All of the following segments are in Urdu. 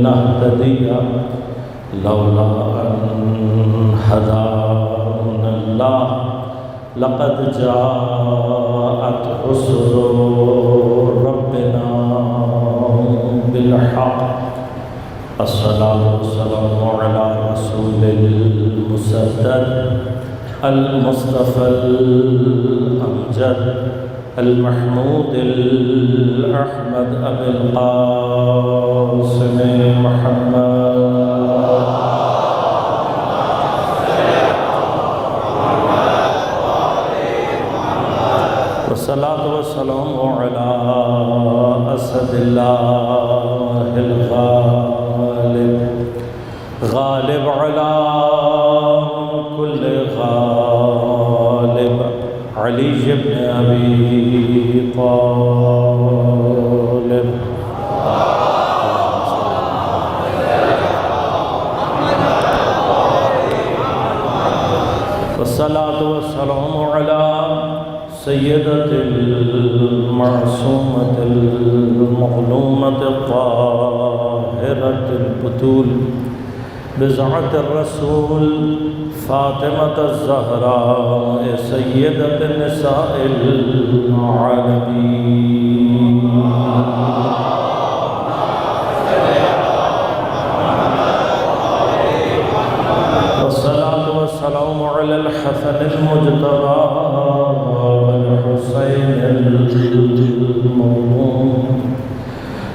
لنهتدي لولا أن هدانا الله لقد جاءت رسل ربنا بالحق الصلاة والسلام على رسول المسدد المصطفى الأمجد المحمود الأحمد أبي القاسم محمد والصلاة والسلام على أسد الله الغالب غالب على كل غالب علي بن أبي طالب والصلاة والسلام على سيدة المعصومة المظلومة الطاهرة البتول بضعة الرسول فاطمة الزهراء سيدة النساء العالمين والصلاة والسلام على الحسن المجتبى والحسين المظلوم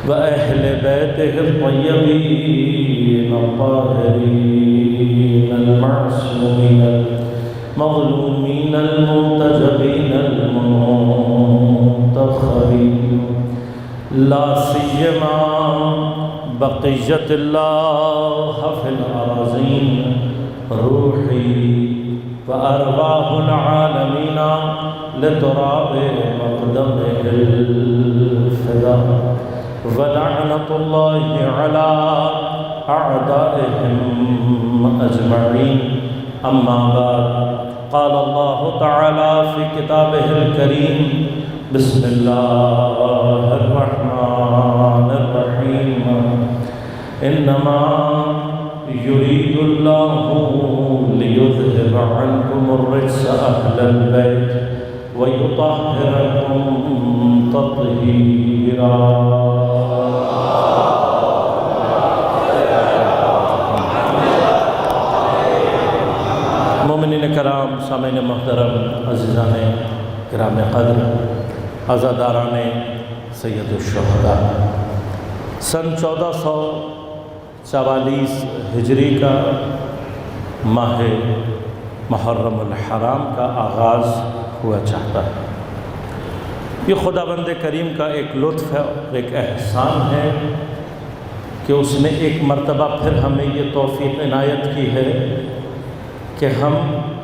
وأهل بيته الطيبين الطاهرين المعصومين المظلومين المنتجبين المنتخبين لا سيما بقية الله في الأراضين روحي وأرواح العالمين لتراب مقدمه الفداء ولعنة الله على أعدائهم أجمعين أما بعد قال الله تعالى في كتابه الكريم بسم الله الرحمن الرحيم إنما يريد الله ليذهب عنكم الرجس أهل البيت ويطهركم تطهيرا مومنین کرام، سامعین محترم، عزیزان کرام قدر، عزاداران سید الشہداء، سن 1444 ہجری کا ماہ محرم الحرام کا آغاز ہوا چاہتا ہے۔ یہ خداوند کریم کا ایک لطف ہے، ایک احسان ہے کہ اس نے ایک مرتبہ پھر ہمیں یہ توفیق عنایت کی ہے کہ ہم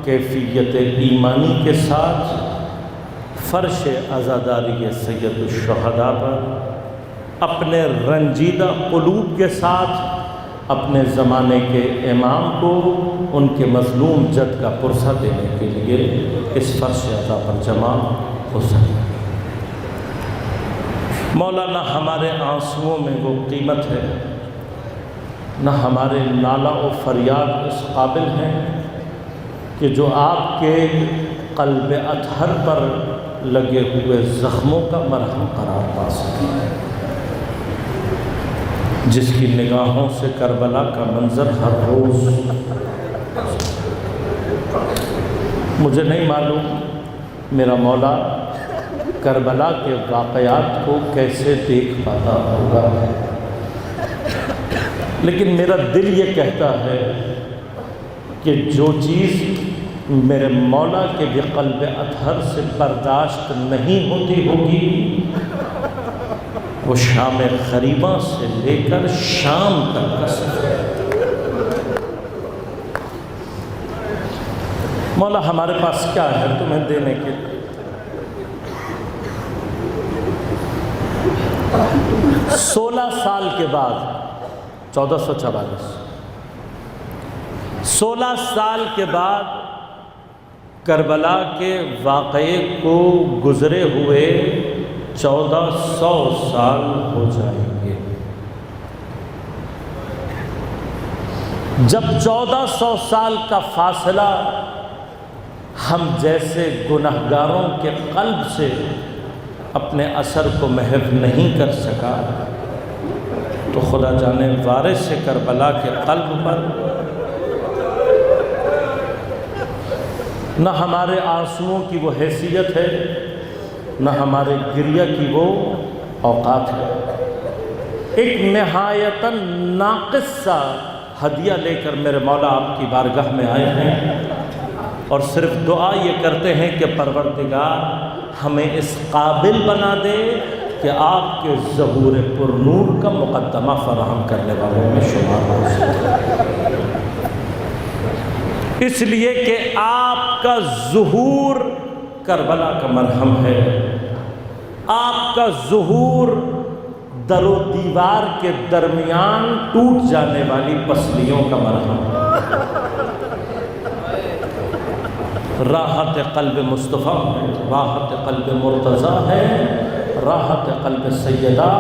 کیفیت ایمانی کے ساتھ فرش عزاداری سید الشہداء پر اپنے رنجیدہ قلوب کے ساتھ اپنے زمانے کے امام کو ان کے مظلوم جد کا پرسہ دینے کے لیے اس فرش عزا پر جمع ہو سکے۔ مولا نہ ہمارے آنسوؤں میں وہ قیمت ہے، نہ ہمارے نالہ و فریاد اس قابل ہیں کہ جو آپ کے قلب اطہر پر لگے ہوئے زخموں کا مرہم قرار پا سکیں۔ جس کی نگاہوں سے کربلا کا منظر ہر روز، مجھے نہیں معلوم میرا مولا کربلا کے واقعات کو کیسے دیکھ پاتا ہوگا، لیکن میرا دل یہ کہتا ہے کہ جو چیز میرے مولا کے بھی قلب اطہر سے برداشت نہیں ہوتی ہوگی وہ شام غریباں سے لے کر شام تک کا سفر ہے۔ مولا ہمارے پاس کیا ہے تمہیں دینے کے لیے؟ 16 سال کے بعد 1444 16 سال کے بعد کربلا کے واقعے کو گزرے ہوئے 1400 سال ہو جائیں گے۔ جب 1400 سال کا فاصلہ ہم جیسے گنہگاروں کے قلب سے اپنے اثر کو محو نہیں کر سکا، تو خدا جانے وارث کربلا کے قلب پر نہ ہمارے آنسوؤں کی وہ حیثیت ہے، نہ ہمارے گریہ کی وہ اوقات ہے۔ ایک نہایتاً ناقص سا ہدیہ لے کر میرے مولا آپ کی بارگاہ میں آئے ہیں، اور صرف دعا یہ کرتے ہیں کہ پروردگار ہمیں اس قابل بنا دے کہ آپ کے ظہور پر نور کا مقدمہ فراہم کرنے والوں میں شمار ہو سکے، اس لیے کہ آپ کا ظہور کربلا کا مرہم ہے، آپ کا ظہور در و دیوار کے درمیان ٹوٹ جانے والی پسلیوں کا مرہم ہے۔ راحت قلب مصطفیٰ ہے، راحت قلب مرتضیٰ ہے، راحت قلب سیدہ،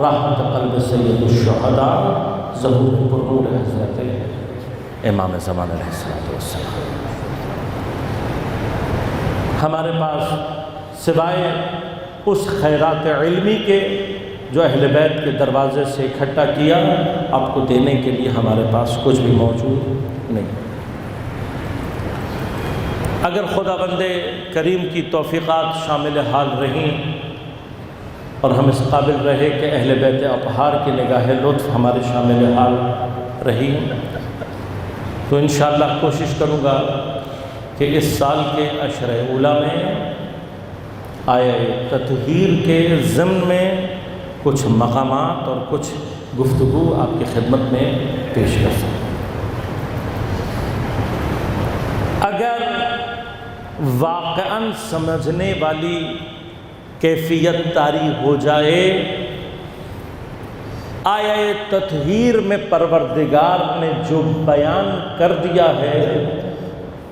راحت قلب سید الشہداء، ظہور پر نور حضرت امام زمان علیہ السلام۔ ہمارے پاس سوائے اس خیرات علمی کے جو اہل بیت کے دروازے سے اکٹھا کیا، آپ کو دینے کے لیے ہمارے پاس کچھ بھی موجود نہیں۔ اگر خداوند کریم کی توفیقات شامل حال رہیں اور ہم اس قابل رہے کہ اہل بیت اطہار کی نگاہ لطف ہمارے شامل حال رہی، تو انشاءاللہ کوشش کروں گا کہ اس سال کے عشر اولیٰ میں آیہ تطہیر کے ضمن میں کچھ مقامات اور کچھ گفتگو آپ کی خدمت میں پیش کر سکوں۔ اگر واقعاً سمجھنے والی کیفیت طاری ہو جائے، آیہ تطہیر میں پروردگار نے جو بیان کر دیا ہے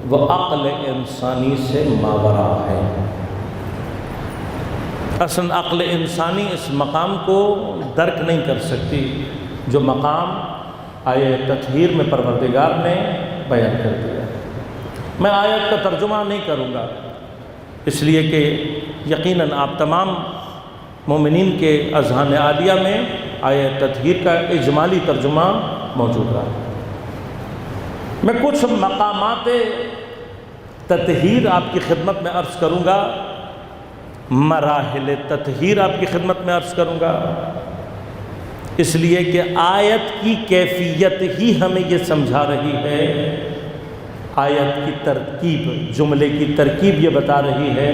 وہ عقل انسانی سے ماوراء ہے۔ اصلاً عقل انسانی اس مقام کو درک نہیں کر سکتی جو مقام آیہ تطہیر میں پروردگار نے بیان کر دیا۔ میں آیت کا ترجمہ نہیں کروں گا، اس لیے کہ یقیناً آپ تمام مومنین کے اذہان عالیہ میں آیہ تطہیر کا اجمالی ترجمہ موجود رہا۔ میں کچھ مقامات تطہیر آپ کی خدمت میں عرض کروں گا، مراحل تطہیر آپ کی خدمت میں عرض کروں گا، اس لیے کہ آیت کی کیفیت ہی ہمیں یہ سمجھا رہی ہے، آیت کی ترکیب، جملے کی ترکیب یہ بتا رہی ہے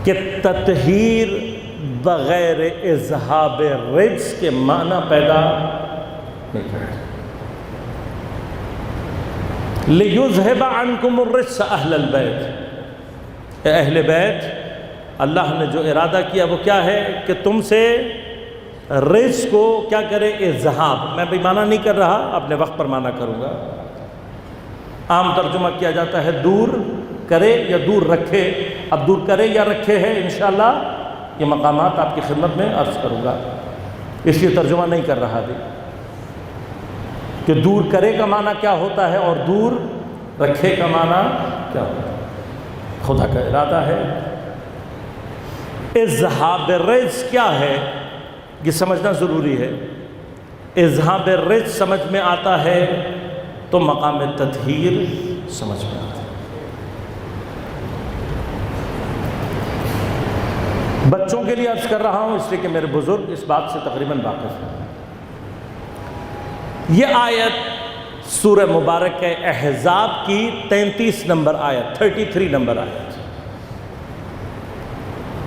کہ تطہیر بغیر اذہاب رجس کے معنی پیدا نہیں کرتا۔ لِيُذْهِبَ عَنْكُمُ الرِّجْسَ أَهْلَ الْبَيْتِ، اے اہل بیت، اللہ نے جو ارادہ کیا وہ کیا ہے کہ تم سے رجس کو کیا کرے، اذہاب۔ میں بھی معنی نہیں کر رہا، اپنے وقت پر معنی کروں گا۔ عام ترجمہ کیا جاتا ہے دور کرے یا دور رکھے، اب دور کرے یا رکھے ہے انشاءاللہ یہ مقامات آپ کی خدمت میں عرض کروں گا، اس لیے ترجمہ نہیں کر رہا بھی کہ دور کرے کا معنی کیا ہوتا ہے اور دور رکھے کا معنی کیا ہوتا ہے۔ خدا کا ارادہ ہے۔ اذہاب رجس کیا ہے یہ سمجھنا ضروری ہے۔ اذہاب رجس سمجھ میں آتا ہے تو مقام تطہیر سمجھ میں آتا ہے۔ بچوں کے لیے عرض کر رہا ہوں اس لیے کہ میرے بزرگ اس بات سے تقریباً واقف ہیں۔ یہ آیت سورہ مبارک احزاب کی 33 نمبر آیت، 33 نمبر آیت،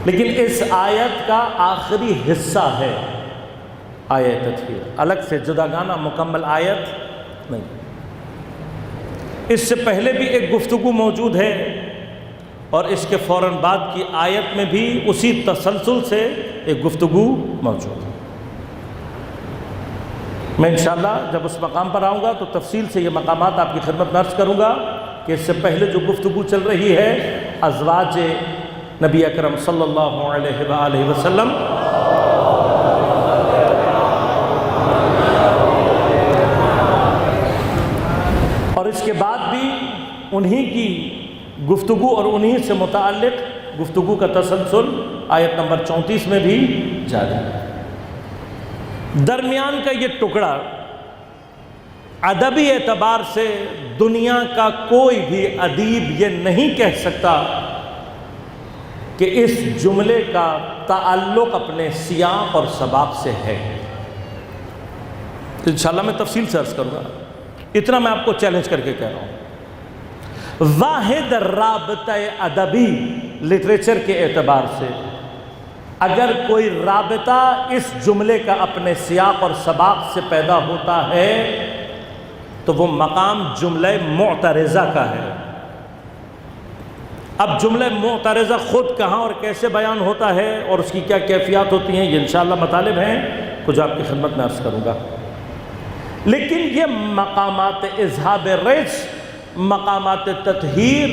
لیکن اس آیت کا آخری حصہ ہے آیہ تطہیر، الگ سے جداگانہ مکمل آیت نہیں۔ اس سے پہلے بھی ایک گفتگو موجود ہے اور اس کے فوراً بعد کی آیت میں بھی اسی تسلسل سے ایک گفتگو موجود ہے۔ میں انشاءاللہ جب اس مقام پر آؤں گا تو تفصیل سے یہ مقامات آپ کی خدمت میں عرض کروں گا کہ اس سے پہلے جو گفتگو چل رہی ہے ازواج نبی اکرم صلی اللہ علیہ وآلہ وسلم انہی کی گفتگو اور انہی سے متعلق گفتگو کا تسلسل آیت نمبر 34 میں بھی جاری ہے۔ درمیان کا یہ ٹکڑا ادبی اعتبار سے دنیا کا کوئی بھی ادیب یہ نہیں کہہ سکتا کہ اس جملے کا تعلق اپنے سیاق اور سباق سے ہے۔ انشاءاللہ میں تفصیل سے عرض کروں گا، اتنا میں آپ کو چیلنج کر کے کہہ رہا ہوں۔ واحد رابطہ ادبی لٹریچر کے اعتبار سے اگر کوئی رابطہ اس جملے کا اپنے سیاق اور سباق سے پیدا ہوتا ہے تو وہ مقام جملہ معترضہ کا ہے۔ اب جملہ معترضہ خود کہاں اور کیسے بیان ہوتا ہے اور اس کی کیا کیفیات ہوتی ہیں، یہ انشاءاللہ مطالب ہیں کچھ آپ کی خدمت میں عرض کروں گا۔ لیکن یہ مقامات اذہاب رجس، مقامات تطہیر،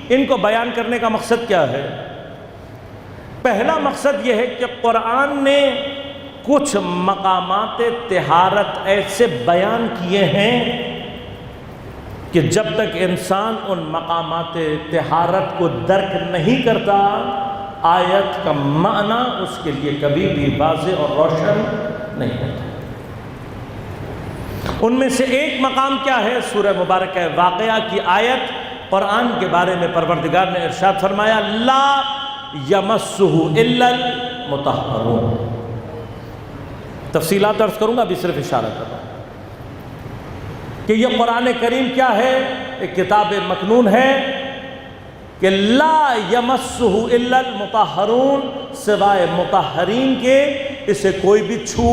ان کو بیان کرنے کا مقصد کیا ہے؟ پہلا مقصد یہ ہے کہ قرآن نے کچھ مقامات طہارت ایسے بیان کیے ہیں کہ جب تک انسان ان مقامات طہارت کو درک نہیں کرتا، آیت کا معنی اس کے لیے کبھی بھی واضح اور روشن نہیں ہوتا۔ ان میں سے ایک مقام کیا ہے؟ سورہ مبارکہ واقعہ کی آیت، قرآن کے بارے میں پروردگار نے ارشاد فرمایا لا یمسہ الا المطہرون۔ تفصیلات عرض کروں گا، ابھی صرف اشارہ کر رہا ہوں کہ یہ قرآن کریم کیا ہے؟ ایک کتاب مکنون ہے کہ لا یمسہ الا المطہرون، سوائے مطہرین کے اسے کوئی بھی چھو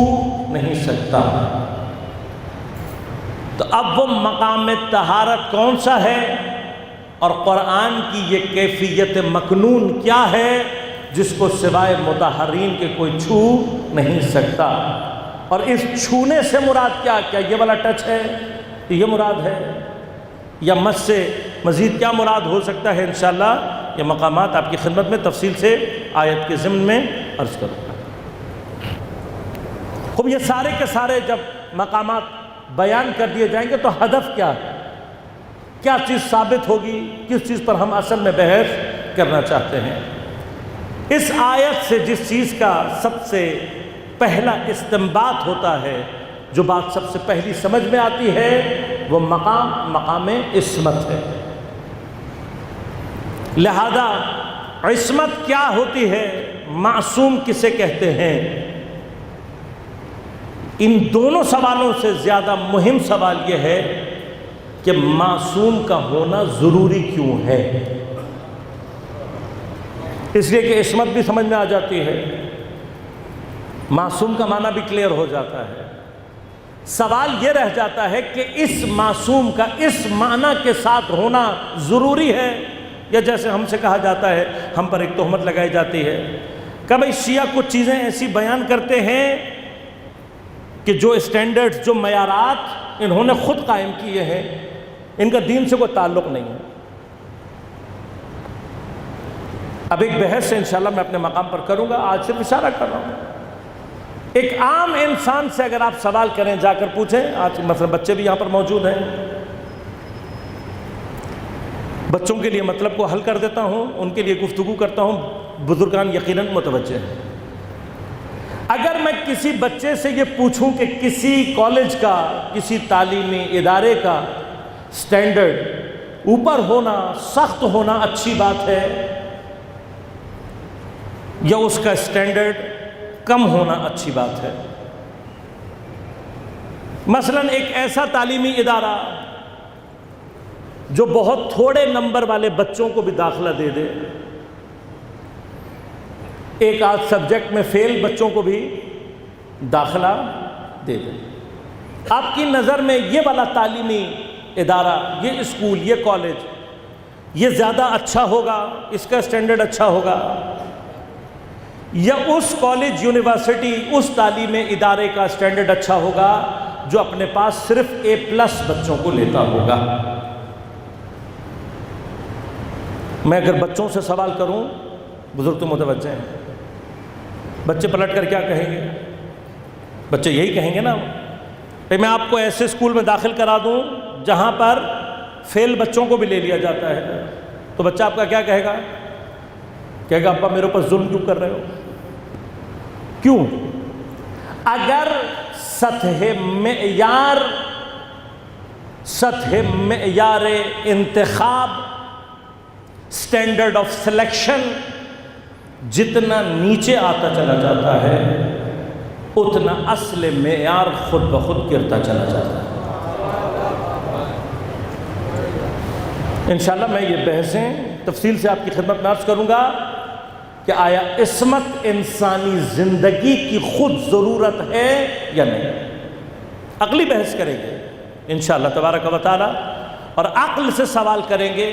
نہیں سکتا۔ تو اب وہ مقام طہارت کون سا ہے اور قرآن کی یہ کیفیت مکنون کیا ہے جس کو سوائے مطہرین کے کوئی چھو نہیں سکتا؟ اور اس چھونے سے مراد کیا یہ والا ٹچ ہے، یہ مراد ہے، یا مس سے مزید کیا مراد ہو سکتا ہے؟ انشاءاللہ یہ مقامات آپ کی خدمت میں تفصیل سے آیت کے ضمن میں عرض کروں گا۔ خوب یہ سارے کے سارے جب مقامات بیان کر دیے جائیں گے تو ہدف کیا ہے؟ کیا چیز ثابت ہوگی؟ کس چیز پر ہم اصل میں بحث کرنا چاہتے ہیں؟ اس آیت سے جس چیز کا سب سے پہلا استنباط ہوتا ہے، جو بات سب سے پہلی سمجھ میں آتی ہے، وہ مقام عصمت ہے۔ لہذا عصمت کیا ہوتی ہے؟ معصوم کسے کہتے ہیں؟ ان دونوں سوالوں سے زیادہ مہم سوال یہ ہے کہ معصوم کا ہونا ضروری کیوں ہے؟ اس لیے کہ عصمت بھی سمجھ میں آ جاتی ہے، معصوم کا معنی بھی کلیئر ہو جاتا ہے۔ سوال یہ رہ جاتا ہے کہ اس معصوم کا اس معنی کے ساتھ ہونا ضروری ہے، یا جیسے ہم سے کہا جاتا ہے، ہم پر ایک تہمت لگائی جاتی ہے کہ بھئی شیعہ کچھ چیزیں ایسی بیان کرتے ہیں کہ جو اسٹینڈرڈز، جو معیارات انہوں نے خود قائم کیے ہیں، ان کا دین سے کوئی تعلق نہیں ہے۔ اب ایک بحث سے انشاءاللہ میں اپنے مقام پر کروں گا، آج صرف اشارہ کر رہا ہوں۔ ایک عام انسان سے اگر آپ سوال کریں، جا کر پوچھیں، آج مثلا بچے بھی یہاں پر موجود ہیں، بچوں کے لیے مطلب کو حل کر دیتا ہوں، ان کے لیے گفتگو کرتا ہوں، بزرگان یقیناً متوجہ ہیں۔ اگر میں کسی بچے سے یہ پوچھوں کہ کسی کالج کا، کسی تعلیمی ادارے کا سٹینڈرڈ اوپر ہونا، سخت ہونا اچھی بات ہے یا اس کا سٹینڈرڈ کم ہونا اچھی بات ہے؟ مثلا ایک ایسا تعلیمی ادارہ جو بہت تھوڑے نمبر والے بچوں کو بھی داخلہ دے دے، ایک آدھ سبجیکٹ میں فیل بچوں کو بھی داخلہ دے دے، آپ کی نظر میں یہ والا تعلیمی ادارہ، یہ اسکول، یہ کالج، یہ زیادہ اچھا ہوگا، اس کا سٹینڈرڈ اچھا ہوگا، یا اس کالج، یونیورسٹی، اس تعلیمی ادارے کا سٹینڈرڈ اچھا ہوگا جو اپنے پاس صرف A+ بچوں کو لیتا ہوگا؟ میں اگر بچوں سے سوال کروں، بزرگ تو متوجہ ہیں، بچے پلٹ کر کیا کہیں گے؟ بچے یہی کہیں گے نا، میں آپ کو ایسے اسکول میں داخل کرا دوں جہاں پر فیل بچوں کو بھی لے لیا جاتا ہے، تو بچہ آپ کا کیا کہے گا؟ کہے گا ابا میرے اوپر ظلم کیوں کر رہے ہو؟ کیوں؟ اگر سطح معیار انتخاب، اسٹینڈرڈ آف سلیکشن جتنا نیچے آتا چلا جاتا ہے، اتنا اصل معیار خود بخود گرتا چلا جاتا ہے۔ انشاءاللہ میں یہ بحثیں تفصیل سے آپ کی خدمت میں عرض کروں گا کہ آیا عصمت انسانی زندگی کی خود ضرورت ہے یا نہیں؟ عقلی بحث کریں گے انشاءاللہ تبارک و تعالی، اور عقل سے سوال کریں گے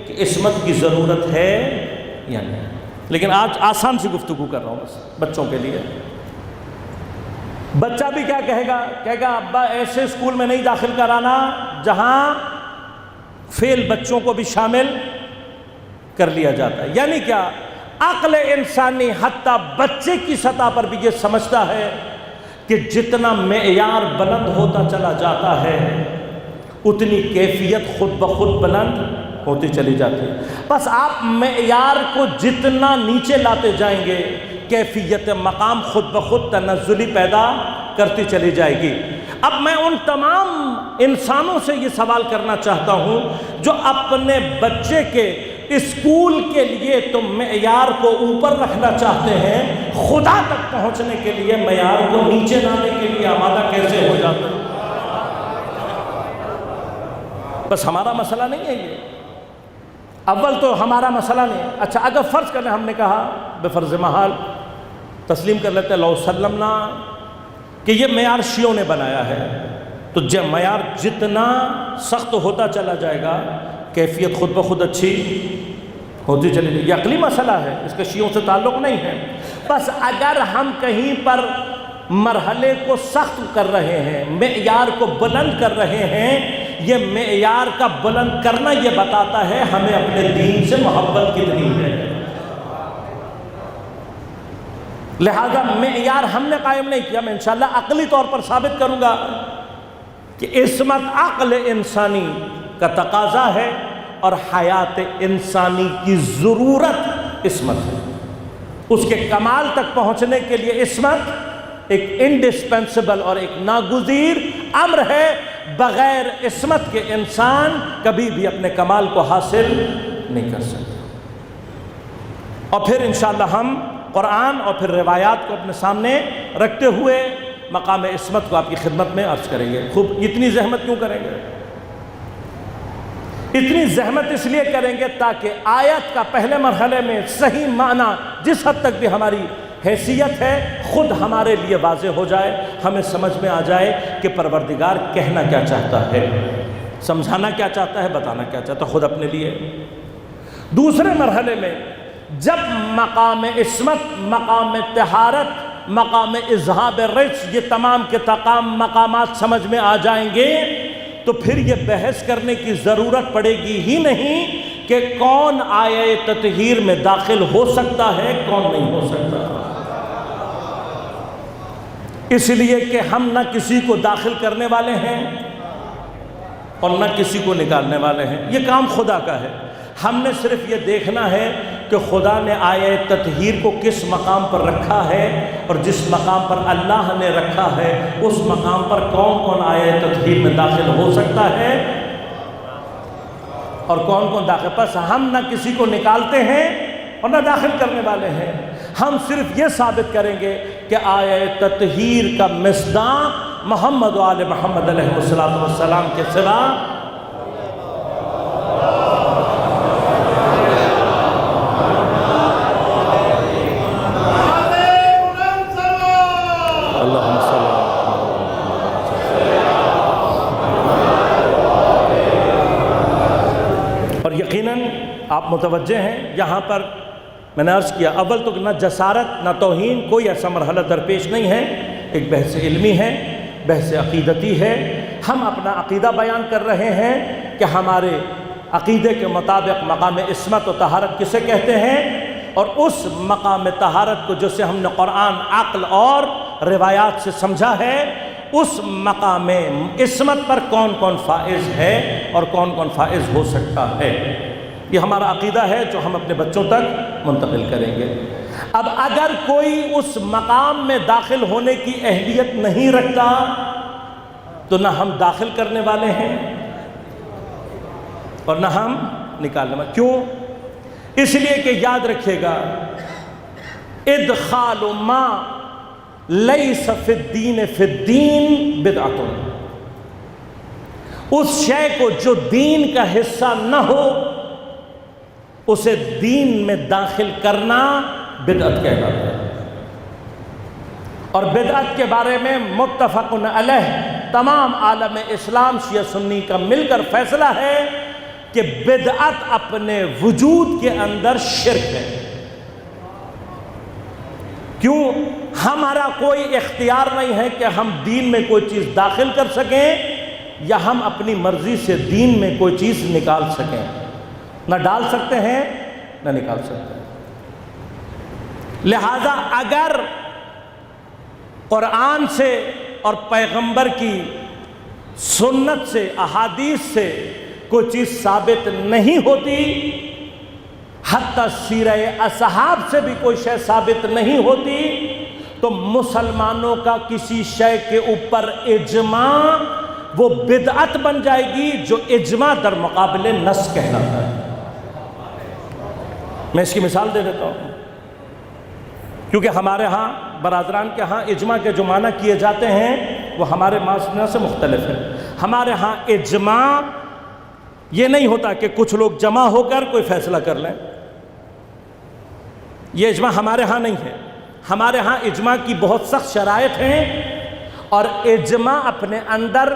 کہ عصمت کی ضرورت ہے یا نہیں۔ لیکن آج آسان سی گفتگو کر رہا ہوں بس بچوں کے لیے۔ بچہ بھی کیا کہے گا؟ کہے گا ابا ایسے اسکول میں نہیں داخل کرانا جہاں فیل بچوں کو بھی شامل کر لیا جاتا ہے۔ یعنی کیا؟ عقل انسانی حتیٰ بچے کی سطح پر بھی یہ سمجھتا ہے کہ جتنا معیار بلند ہوتا چلا جاتا ہے اتنی کیفیت خود بخود بلند ہوتی چلی جاتی ہے۔ بس آپ معیار کو جتنا نیچے لاتے جائیں گے کیفیت مقام خود بخود تنزلی پیدا کرتی چلی جائے گی۔ اب میں ان تمام انسانوں سے یہ سوال کرنا چاہتا ہوں جو اپنے بچے کے اسکول کے لیے تم معیار کو اوپر رکھنا چاہتے ہیں، خدا تک پہنچنے کے لیے معیار کو نیچے لانے کے لیے آمادہ کیسے ہو جاتے ہیں؟ بس ہمارا مسئلہ نہیں ہے یہ، اول تو ہمارا مسئلہ نہیں ہے۔ اچھا اگر فرض کریں ہم نے کہا بے فرض محال تسلیم کر لیتے لو سلمنا کہ یہ معیار شیعوں نے بنایا ہے، تو جب معیار جتنا سخت ہوتا چلا جائے گا کیفیت خود بخود اچھی ہوتی چلی جائے گی۔ یہ عقلی مسئلہ ہے، اس کا شیعوں سے تعلق نہیں ہے۔ بس اگر ہم کہیں پر مرحلے کو سخت کر رہے ہیں، معیار کو بلند کر رہے ہیں، یہ معیار کا بلند کرنا یہ بتاتا ہے ہمیں اپنے دین سے محبت کتنی ہے۔ لہذا معیار ہم نے قائم نہیں کیا، میں انشاءاللہ عقلی طور پر ثابت کروں گا کہ عصمت عقل انسانی کا تقاضا ہے اور حیات انسانی کی ضرورت عصمت ہے۔ اس کے کمال تک پہنچنے کے لیے عصمت ایک انڈسپینسبل اور ایک ناگزیر امر ہے۔ بغیر عصمت کے انسان کبھی بھی اپنے کمال کو حاصل نہیں کر سکتا۔ اور پھر انشاءاللہ ہم قرآن اور پھر روایات کو اپنے سامنے رکھتے ہوئے مقام عصمت کو آپ کی خدمت میں عرض کریں گے۔ خوب اتنی زحمت کیوں کریں گے؟ اتنی زحمت اس لیے کریں گے تاکہ آیت کا پہلے مرحلے میں صحیح معنی جس حد تک بھی ہماری حیثیت ہے خود ہمارے لیے واضح ہو جائے، ہمیں سمجھ میں آ جائے کہ پروردگار کہنا کیا چاہتا ہے، سمجھانا کیا چاہتا ہے، بتانا کیا چاہتا ہے خود اپنے لیے۔ دوسرے مرحلے میں جب مقام عصمت، مقام طہارت، مقام اذہاب رجس، یہ تمام کے تمام مقامات سمجھ میں آ جائیں گے تو پھر یہ بحث کرنے کی ضرورت پڑے گی ہی نہیں کہ کون آیہ تطہیر میں داخل ہو سکتا ہے، کون نہیں ہو سکتا۔ اس لیے کہ ہم نہ کسی کو داخل کرنے والے ہیں اور نہ کسی کو نکالنے والے ہیں، یہ کام خدا کا ہے۔ ہم نے صرف یہ دیکھنا ہے کہ خدا نے آیہ تطہیر کو کس مقام پر رکھا ہے، اور جس مقام پر اللہ نے رکھا ہے اس مقام پر کون کون آیہ تطہیر میں داخل ہو سکتا ہے اور کون کون داخل۔ پس ہم نہ کسی کو نکالتے ہیں اور نہ داخل کرنے والے ہیں، ہم صرف یہ ثابت کریں گے کہ آیہ تطہیر کا مصداق محمد و آل محمد علیہ السلام کے سوا آپ متوجہ ہیں۔ یہاں پر میں نے عرض کیا اول تو نہ جسارت نہ توہین، کوئی ایسا مرحلہ درپیش نہیں ہے، ایک بحث علمی ہے، بحث عقیدتی ہے۔ ہم اپنا عقیدہ بیان کر رہے ہیں کہ ہمارے عقیدے کے مطابق مقام عصمت و طہارت کسے کہتے ہیں، اور اس مقام طہارت کو جسے ہم نے قرآن، عقل اور روایات سے سمجھا ہے، اس مقام عصمت پر کون کون فائز ہے اور کون کون فائز ہو سکتا ہے۔ یہ ہمارا عقیدہ ہے جو ہم اپنے بچوں تک منتقل کریں گے۔ اب اگر کوئی اس مقام میں داخل ہونے کی اہلیت نہیں رکھتا تو نہ ہم داخل کرنے والے ہیں اور نہ ہم نکالنے والے۔ کیوں؟ اس لیے کہ یاد رکھیے گا، ادخال ما لیس فی الدین بدعۃ، اس شے کو جو دین کا حصہ نہ ہو اسے دین میں داخل کرنا بدعت کہلاتا ہے۔ اور بدعت کے بارے میں متفق علیہ تمام عالم اسلام شیعہ سنی کا مل کر فیصلہ ہے کہ بدعت اپنے وجود کے اندر شرک ہے۔ کیوں؟ ہمارا کوئی اختیار نہیں ہے کہ ہم دین میں کوئی چیز داخل کر سکیں یا ہم اپنی مرضی سے دین میں کوئی چیز نکال سکیں۔ نہ ڈال سکتے ہیں نہ نکال سکتے ہیں۔ لہذا اگر قرآن سے اور پیغمبر کی سنت سے، احادیث سے کوئی چیز ثابت نہیں ہوتی، حتیٰ سیرہ اصحاب سے بھی کوئی شے ثابت نہیں ہوتی، تو مسلمانوں کا کسی شے کے اوپر اجماع وہ بدعت بن جائے گی جو اجماع در مقابل نص کہلاتا ہے۔ میں اس کی مثال دے دیتا ہوں، کیونکہ ہمارے ہاں برادران کے ہاں اجماع کے جو معنی کیے جاتے ہیں وہ ہمارے معنی سے مختلف ہے۔ ہمارے ہاں اجماع یہ نہیں ہوتا کہ کچھ لوگ جمع ہو کر کوئی فیصلہ کر لیں، یہ اجماع ہمارے ہاں نہیں ہے۔ ہمارے ہاں اجماع کی بہت سخت شرائط ہیں، اور اجماع اپنے اندر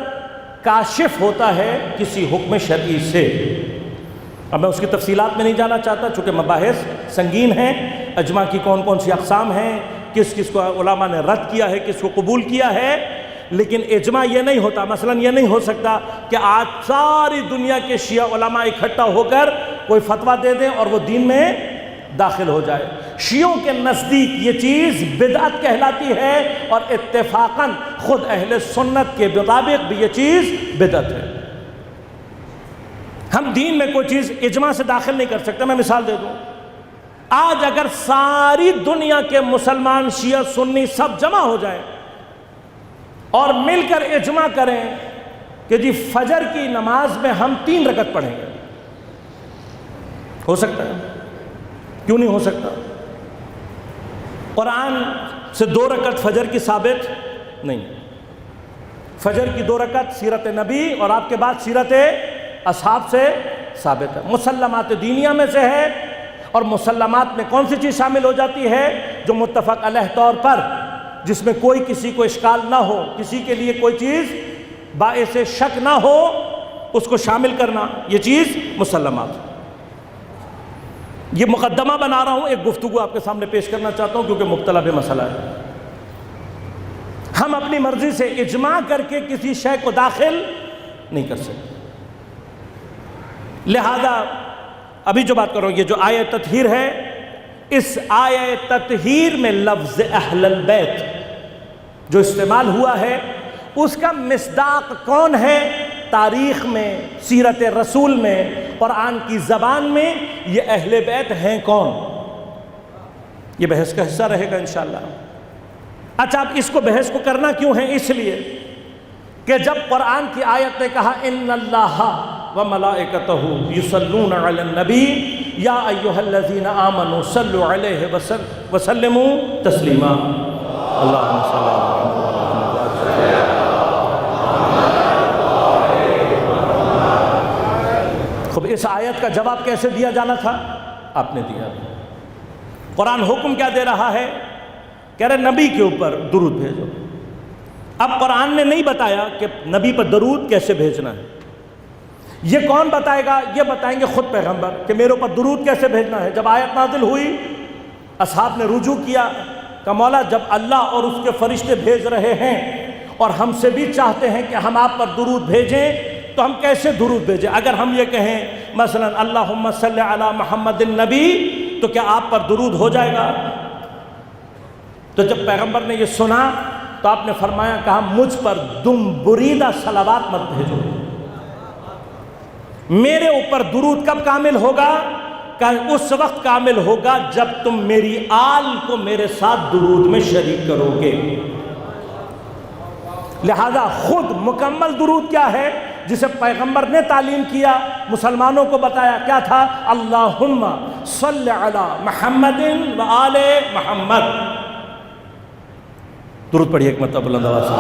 کاشف ہوتا ہے کسی حکم شرعی سے۔ اب میں اس کی تفصیلات میں نہیں جانا چاہتا چونکہ مباحث سنگین ہیں، اجماع کی کون کون سی اقسام ہیں، کس کس کو علماء نے رد کیا ہے، کس کو قبول کیا ہے، لیکن اجماع یہ نہیں ہوتا۔ مثلا یہ نہیں ہو سکتا کہ آج ساری دنیا کے شیعہ علماء اکٹھا ہو کر کوئی فتویٰ دے دیں اور وہ دین میں داخل ہو جائے۔ شیعوں کے نزدیک یہ چیز بدعت کہلاتی ہے، اور اتفاقاً خود اہل سنت کے مطابق بھی یہ چیز بدعت ہے۔ ہم دین میں کوئی چیز اجماع سے داخل نہیں کر سکتے۔ میں مثال دے دوں، آج اگر ساری دنیا کے مسلمان شیعہ سنی سب جمع ہو جائیں اور مل کر اجماع کریں کہ جی فجر کی نماز میں ہم 3 رکعت پڑھیں گے، ہو سکتا ہے؟ کیوں نہیں ہو سکتا؟ قرآن سے 2 رکعت فجر کی ثابت نہیں، فجر کی 2 رکعت سیرت نبی اور آپ کے بعد سیرت اصحاب سے ثابت ہے، مسلمات دینیہ میں سے ہے۔ اور مسلمات میں کون سی چیز شامل ہو جاتی ہے؟ جو متفق علیہ طور پر، جس میں کوئی کسی کو اشکال نہ ہو، کسی کے لیے کوئی چیز باعث شک نہ ہو، اس کو شامل کرنا، یہ چیز مسلمات۔ یہ مقدمہ بنا رہا ہوں، ایک گفتگو آپ کے سامنے پیش کرنا چاہتا ہوں کیونکہ مبتلا بے مسئلہ ہے۔ ہم اپنی مرضی سے اجماع کر کے کسی شے کو داخل نہیں کر سکتے۔ لہذا ابھی جو بات کر رہا ہوں، یہ جو آیہ تطہیر ہے، اس آیہ تطہیر میں لفظ اہل البیت جو استعمال ہوا ہے، اس کا مصداق کون ہے؟ تاریخ میں، سیرت رسول میں، قرآن کی زبان میں یہ اہل بیت ہیں کون؟ یہ بحث کا حصہ رہے گا انشاءاللہ۔ اچھا، اب اس کو بحث کو کرنا کیوں ہے؟ اس لیے کہ جب قرآن کی آیت نے کہا ان اللہ وملائکتہ یصلون علی النبی یا ایھا الذین آمنوا صلوا علیہ وسلموا تسلیما، اللہم صل علی محمد۔ خب اس آیت کا جواب کیسے دیا جانا تھا؟ آپ نے دیا۔ قرآن حکم کیا دے رہا ہے؟ کہہ رہے نبی کے اوپر درود بھیجو۔ اب قرآن نے نہیں بتایا کہ نبی پر درود کیسے بھیجنا ہے، یہ کون بتائے گا؟ یہ بتائیں گے خود پیغمبر کہ میرے اوپر درود کیسے بھیجنا ہے۔ جب آیت نازل ہوئی، اصحاب نے رجوع کیا کہ مولا جب اللہ اور اس کے فرشتے بھیج رہے ہیں اور ہم سے بھی چاہتے ہیں کہ ہم آپ پر درود بھیجیں، تو ہم کیسے درود بھیجیں؟ اگر ہم یہ کہیں مثلا اللہم صلی علی محمد النبی، تو کیا آپ پر درود ہو جائے گا؟ تو جب پیغمبر نے یہ سنا تو تو آپ نے فرمایا کہا مجھ پر دم بریدہ صلوات مت بھیجو. میرے اوپر درود کب کامل ہوگا؟ کہ اس وقت کامل ہوگا جب تم میری آل کو میرے ساتھ درود میں شریک کرو گے. لہذا خود مکمل درود کیا ہے جسے پیغمبر نے تعلیم کیا، مسلمانوں کو بتایا، کیا تھا؟ اللہم صلی علی محمد و آل محمد. درود پڑھیے ایک مرتبہ بلند آواز سے.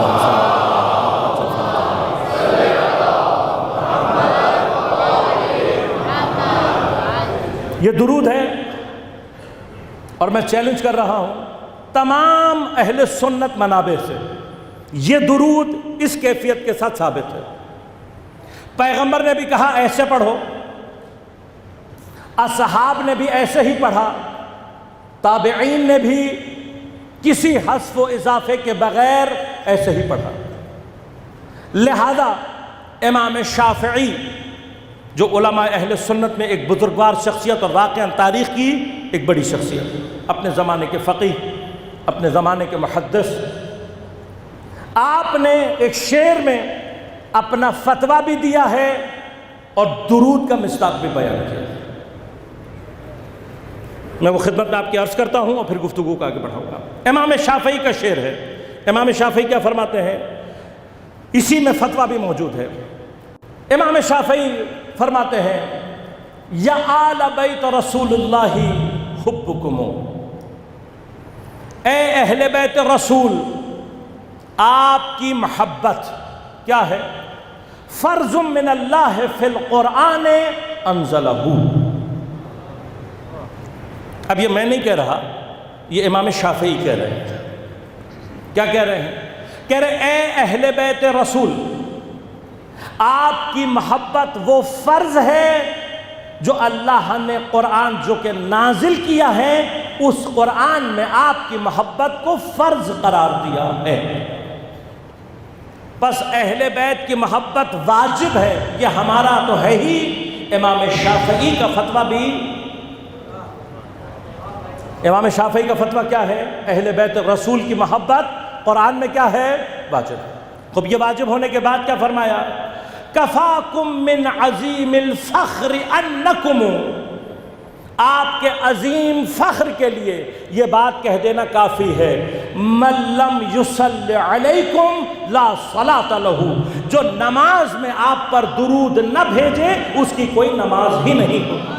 یہ درود ہے، اور میں چیلنج کر رہا ہوں تمام اہل سنت منابع سے، یہ درود اس کیفیت کے ساتھ ثابت ہے. پیغمبر نے بھی کہا ایسے پڑھو، اصحاب نے بھی ایسے ہی پڑھا، تابعین نے بھی کسی حذف و اضافے کے بغیر ایسے ہی پڑھا. لہذا امام شافعی جو علماء اہل سنت میں ایک بزرگوار شخصیت اور واقعاً تاریخ کی ایک بڑی شخصیت، اپنے زمانے کے فقیہ، اپنے زمانے کے محدث، آپ نے ایک شعر میں اپنا فتویٰ بھی دیا ہے اور درود کا مصداق بھی بیان کیا ہے. میں وہ خدمت میں آپ کی عرض کرتا ہوں اور پھر گفتگو کو آگے بڑھاؤں گا. امام شافعی کا شعر ہے. امام شافعی کیا فرماتے ہیں؟ اسی میں فتویٰ بھی موجود ہے. امام شافعی فرماتے ہیں یا آل بیت رسول اللہ حبکم، اے اہل بیت رسول آپ کی محبت کیا ہے؟ فرض من اللہ فی القرآن انزلہ. اب یہ میں نہیں کہہ رہا، یہ امام شافعی کہہ رہے ہیں. کیا کہہ رہے ہیں؟ کہہ رہے اے اہل بیت رسول آپ کی محبت وہ فرض ہے جو اللہ نے قرآن جو کہ نازل کیا ہے اس قرآن میں آپ کی محبت کو فرض قرار دیا ہے. بس اہل بیت کی محبت واجب ہے، یہ ہمارا تو ہے ہی. امام شافعی کا فتویٰ بھی، امام شافعی کا فتویٰ کیا ہے؟ اہل بیت رسول کی محبت قرآن میں کیا ہے؟ واجب. خب یہ واجب ہونے کے بعد کیا فرمایا؟ کفاکم من عظیم الفخر انکم، آپ کے عظیم فخر کے لیے یہ بات کہہ دینا کافی ہے، من لم یصلی علیکم لا صلاۃ لہ، جو نماز میں آپ پر درود نہ بھیجے اس کی کوئی نماز ہی نہیں ہوگی.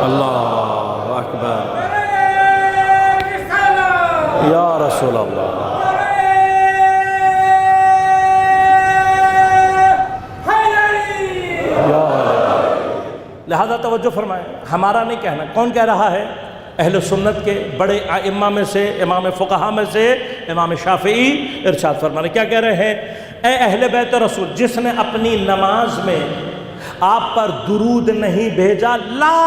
اللہ اکبر یا رسول اللہ. لہذا توجہ فرمائیں، ہمارا نہیں کہنا. کون کہہ رہا ہے؟ اہل سنت کے بڑے ائمہ میں سے، امام فقہا میں سے امام شافعی ارشاد فرمانے. کیا کہہ رہے ہیں؟ اے اہل بیت رسول جس نے اپنی نماز میں آپ پر درود نہیں بھیجا، لا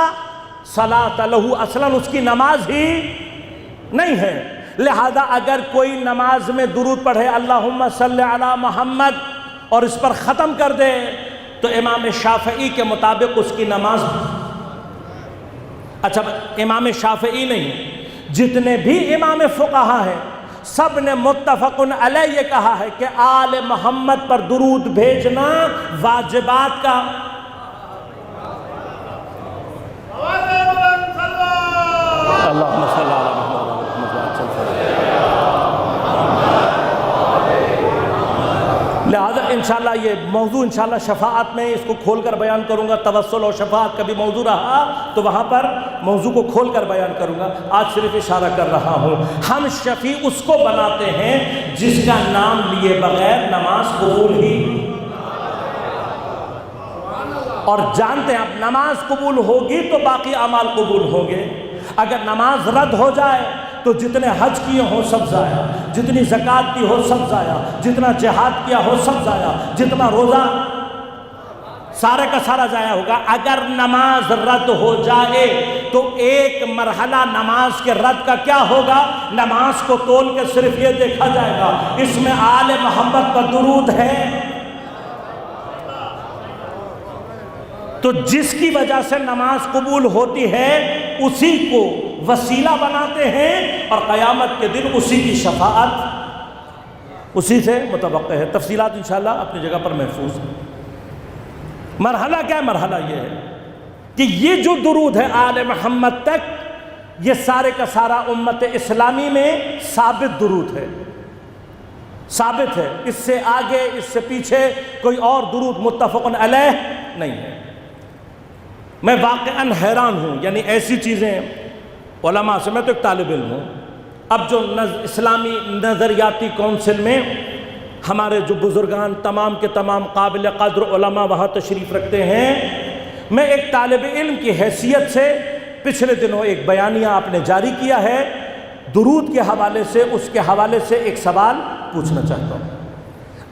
صلاۃ لہ، اصلاً اس کی نماز ہی نہیں ہے. لہذا اگر کوئی نماز میں درود پڑھے اللہم صلی علی محمد اور اس پر ختم کر دے تو امام شافعی کے مطابق اس کی نماز. اچھا امام شافعی نہیں، جتنے بھی امام فقہا ہیں سب نے متفق علیہ یہ کہا ہے کہ آل محمد پر درود بھیجنا واجبات کا. اللہم صلی علی محمد. لہذا انشاءاللہ یہ موضوع انشاءاللہ شفاعت میں اس کو کھول کر بیان کروں گا. توسل اور شفاعت کا بھی موضوع رہا تو وہاں پر موضوع کو کھول کر بیان کروں گا. آج صرف اشارہ کر رہا ہوں. ہم شفیع اس کو بناتے ہیں جس کا نام لیے بغیر نماز قبول ہی، اور جانتے ہیں اب نماز قبول ہوگی تو باقی اعمال قبول ہوں گے. اگر نماز رد ہو جائے تو جتنے حج کیے ہوں سب ضائع، جتنی زکوٰۃ دی ہو سب ضائع، جتنا جہاد کیا ہو سب ضائع، جتنا روزہ سارے کا سارا ضائع ہوگا. اگر نماز رد ہو جائے تو ایک مرحلہ نماز کے رد کا کیا ہوگا؟ نماز کو تول کے صرف یہ دیکھا جائے گا اس میں آل محمد کا درود ہے. تو جس کی وجہ سے نماز قبول ہوتی ہے اسی کو وسیلہ بناتے ہیں، اور قیامت کے دن اسی کی شفاعت اسی سے متوقع ہے۔ تفصیلات انشاءاللہ اپنی جگہ پر محفوظ ہیں۔ مرحلہ کیا ہے؟ مرحلہ یہ ہے کہ یہ جو درود ہے آل محمد تک، یہ سارے کا سارا امت اسلامی میں ثابت درود ہے، ثابت ہے۔ اس سے آگے اس سے پیچھے کوئی اور درود متفق علیہ نہیں ہے۔ میں واقعاً حیران ہوں، یعنی ایسی چیزیں علماء سے، میں تو ایک طالب علم ہوں، اب جو اسلامی نظریاتی کونسل میں ہمارے جو بزرگان تمام کے تمام قابل قدر علماء وہاں تشریف رکھتے ہیں، میں ایک طالب علم کی حیثیت سے پچھلے دنوں ایک بیانیہ آپ نے جاری کیا ہے درود کے حوالے سے، اس کے حوالے سے ایک سوال پوچھنا چاہتا ہوں۔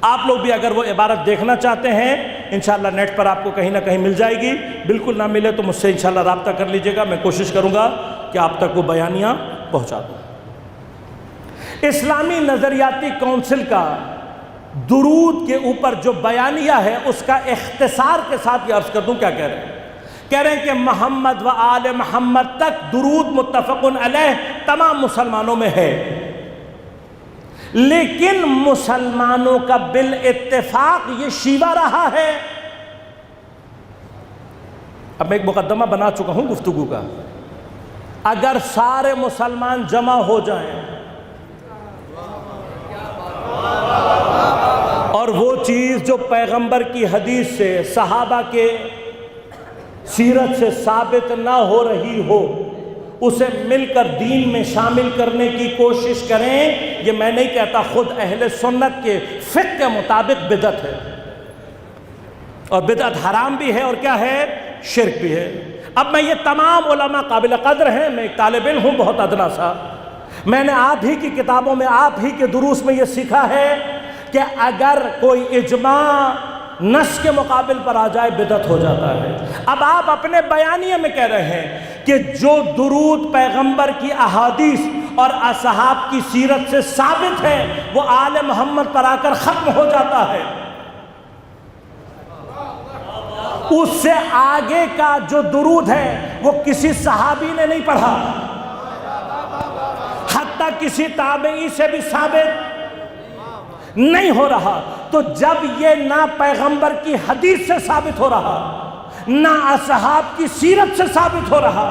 آپ لوگ بھی اگر وہ عبارت دیکھنا چاہتے ہیں انشاءاللہ نیٹ پر آپ کو کہیں نہ کہیں مل جائے گی، بالکل نہ ملے تو مجھ سے انشاءاللہ رابطہ کر لیجئے گا، میں کوشش کروں گا کہ آپ تک وہ بیانیہ پہنچا دوں۔ اسلامی نظریاتی کونسل کا درود کے اوپر جو بیانیہ ہے اس کا اختصار کے ساتھ یہ عرض کر دوں، کیا کہہ رہے ہیں؟ کہہ رہے ہیں کہ محمد و آل محمد تک درود متفق علیہ تمام مسلمانوں میں ہے، لیکن مسلمانوں کا بالاتفاق یہ شیوہ رہا ہے۔ اب میں ایک مقدمہ بنا چکا ہوں گفتگو کا، اگر سارے مسلمان جمع ہو جائیں اور وہ چیز جو پیغمبر کی حدیث سے، صحابہ کے سیرت سے ثابت نہ ہو رہی ہو، اسے مل کر دین میں شامل کرنے کی کوشش کریں، یہ میں نہیں کہتا، خود اہل سنت کے فقہ کے مطابق بدعت ہے، اور بدعت حرام بھی ہے، اور کیا ہے؟ شرک بھی ہے۔ اب میں یہ تمام علماء قابل قدر ہیں، میں ایک طالب علم ہوں بہت ادنا سا، میں نے آپ ہی کی کتابوں میں، آپ ہی کے دروس میں یہ سیکھا ہے کہ اگر کوئی اجماع نص کے مقابل پر آ جائے بدعت ہو جاتا ہے۔ اب آپ اپنے بیانیے میں کہہ رہے ہیں کہ جو درود پیغمبر کی احادیث اور اصحاب کی سیرت سے ثابت ہے وہ آل محمد پر آ کر ختم ہو جاتا ہے، اس سے آگے کا جو درود ہے وہ کسی صحابی نے نہیں پڑھا، حتیٰ کسی تابعی سے بھی ثابت نہیں ہو رہا۔ تو جب یہ نہ پیغمبر کی حدیث سے ثابت ہو رہا، نہ اصحاب کی سیرت سے ثابت ہو رہا،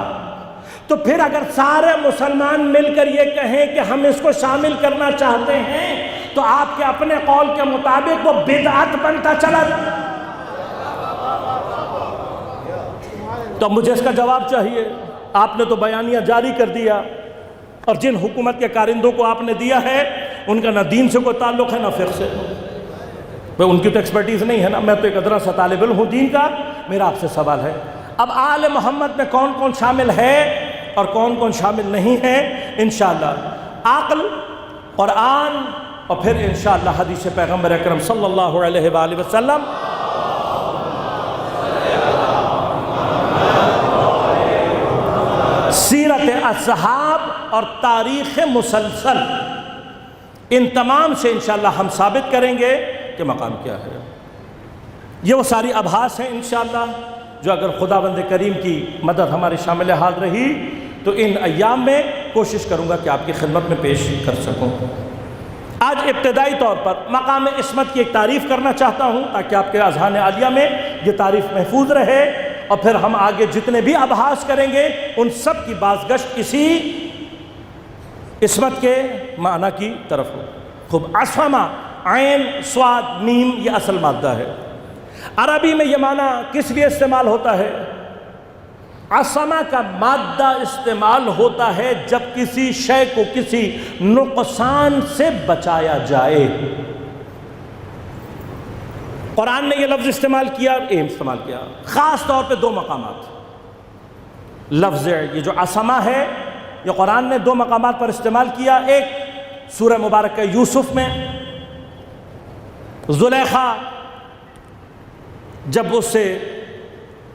تو پھر اگر سارے مسلمان مل کر یہ کہیں کہ ہم اس کو شامل کرنا چاہتے ہیں تو آپ کے اپنے قول کے مطابق وہ بدعت بنتا چلا۔ تو مجھے اس کا جواب چاہیے، آپ نے تو بیانیہ جاری کر دیا، اور جن حکومت کے کارندوں کو آپ نے دیا ہے ان کا نہ دین سے کوئی تعلق ہے نہ فقہ سے، ان کی تو ایکسپرٹیز نہیں ہے نا، میں تو ایک ادنا سا طالب علم ہوں دین کا۔ میرا آپ سے سوال ہے، اب آل محمد میں کون کون شامل ہے اور کون کون شامل نہیں ہے؟ انشاءاللہ عقل، قرآن، اور پھر انشاءاللہ حدیث پیغمبر اکرم صلی اللہ علیہ وآلہ وسلم۔ سیرت اصحاب اور تاریخ مسلسل، ان تمام سے انشاءاللہ ہم ثابت کریں گے کہ مقام کیا ہے۔ یہ وہ ساری ابحاث ہیں انشاءاللہ جو اگر خداوند کریم کی مدد ہماری شامل حال رہی تو ان ایام میں کوشش کروں گا کہ آپ کی خدمت میں پیش کر سکوں۔ آج ابتدائی طور پر مقام عصمت کی ایک تعریف کرنا چاہتا ہوں تاکہ آپ کے اذہان عالیہ میں یہ تعریف محفوظ رہے، اور پھر ہم آگے جتنے بھی ابحاث کریں گے ان سب کی بازگشت اسی عصمت کے معنی کی طرف ہو۔ خوب، عصمہ، عین صاد میم، یہ اصل مادہ ہے۔ عربی میں یہ معنی کس لیے استعمال ہوتا ہے؟ عصمہ کا مادہ استعمال ہوتا ہے جب کسی شے کو کسی نقصان سے بچایا جائے۔ قرآن نے یہ لفظ استعمال کیا، استعمال کیا خاص طور پہ دو مقامات۔ لفظ یہ جو عصمہ ہے یہ قرآن نے دو مقامات پر استعمال کیا، ایک سورہ مبارکہ یوسف میں، زلیخا جب اس سے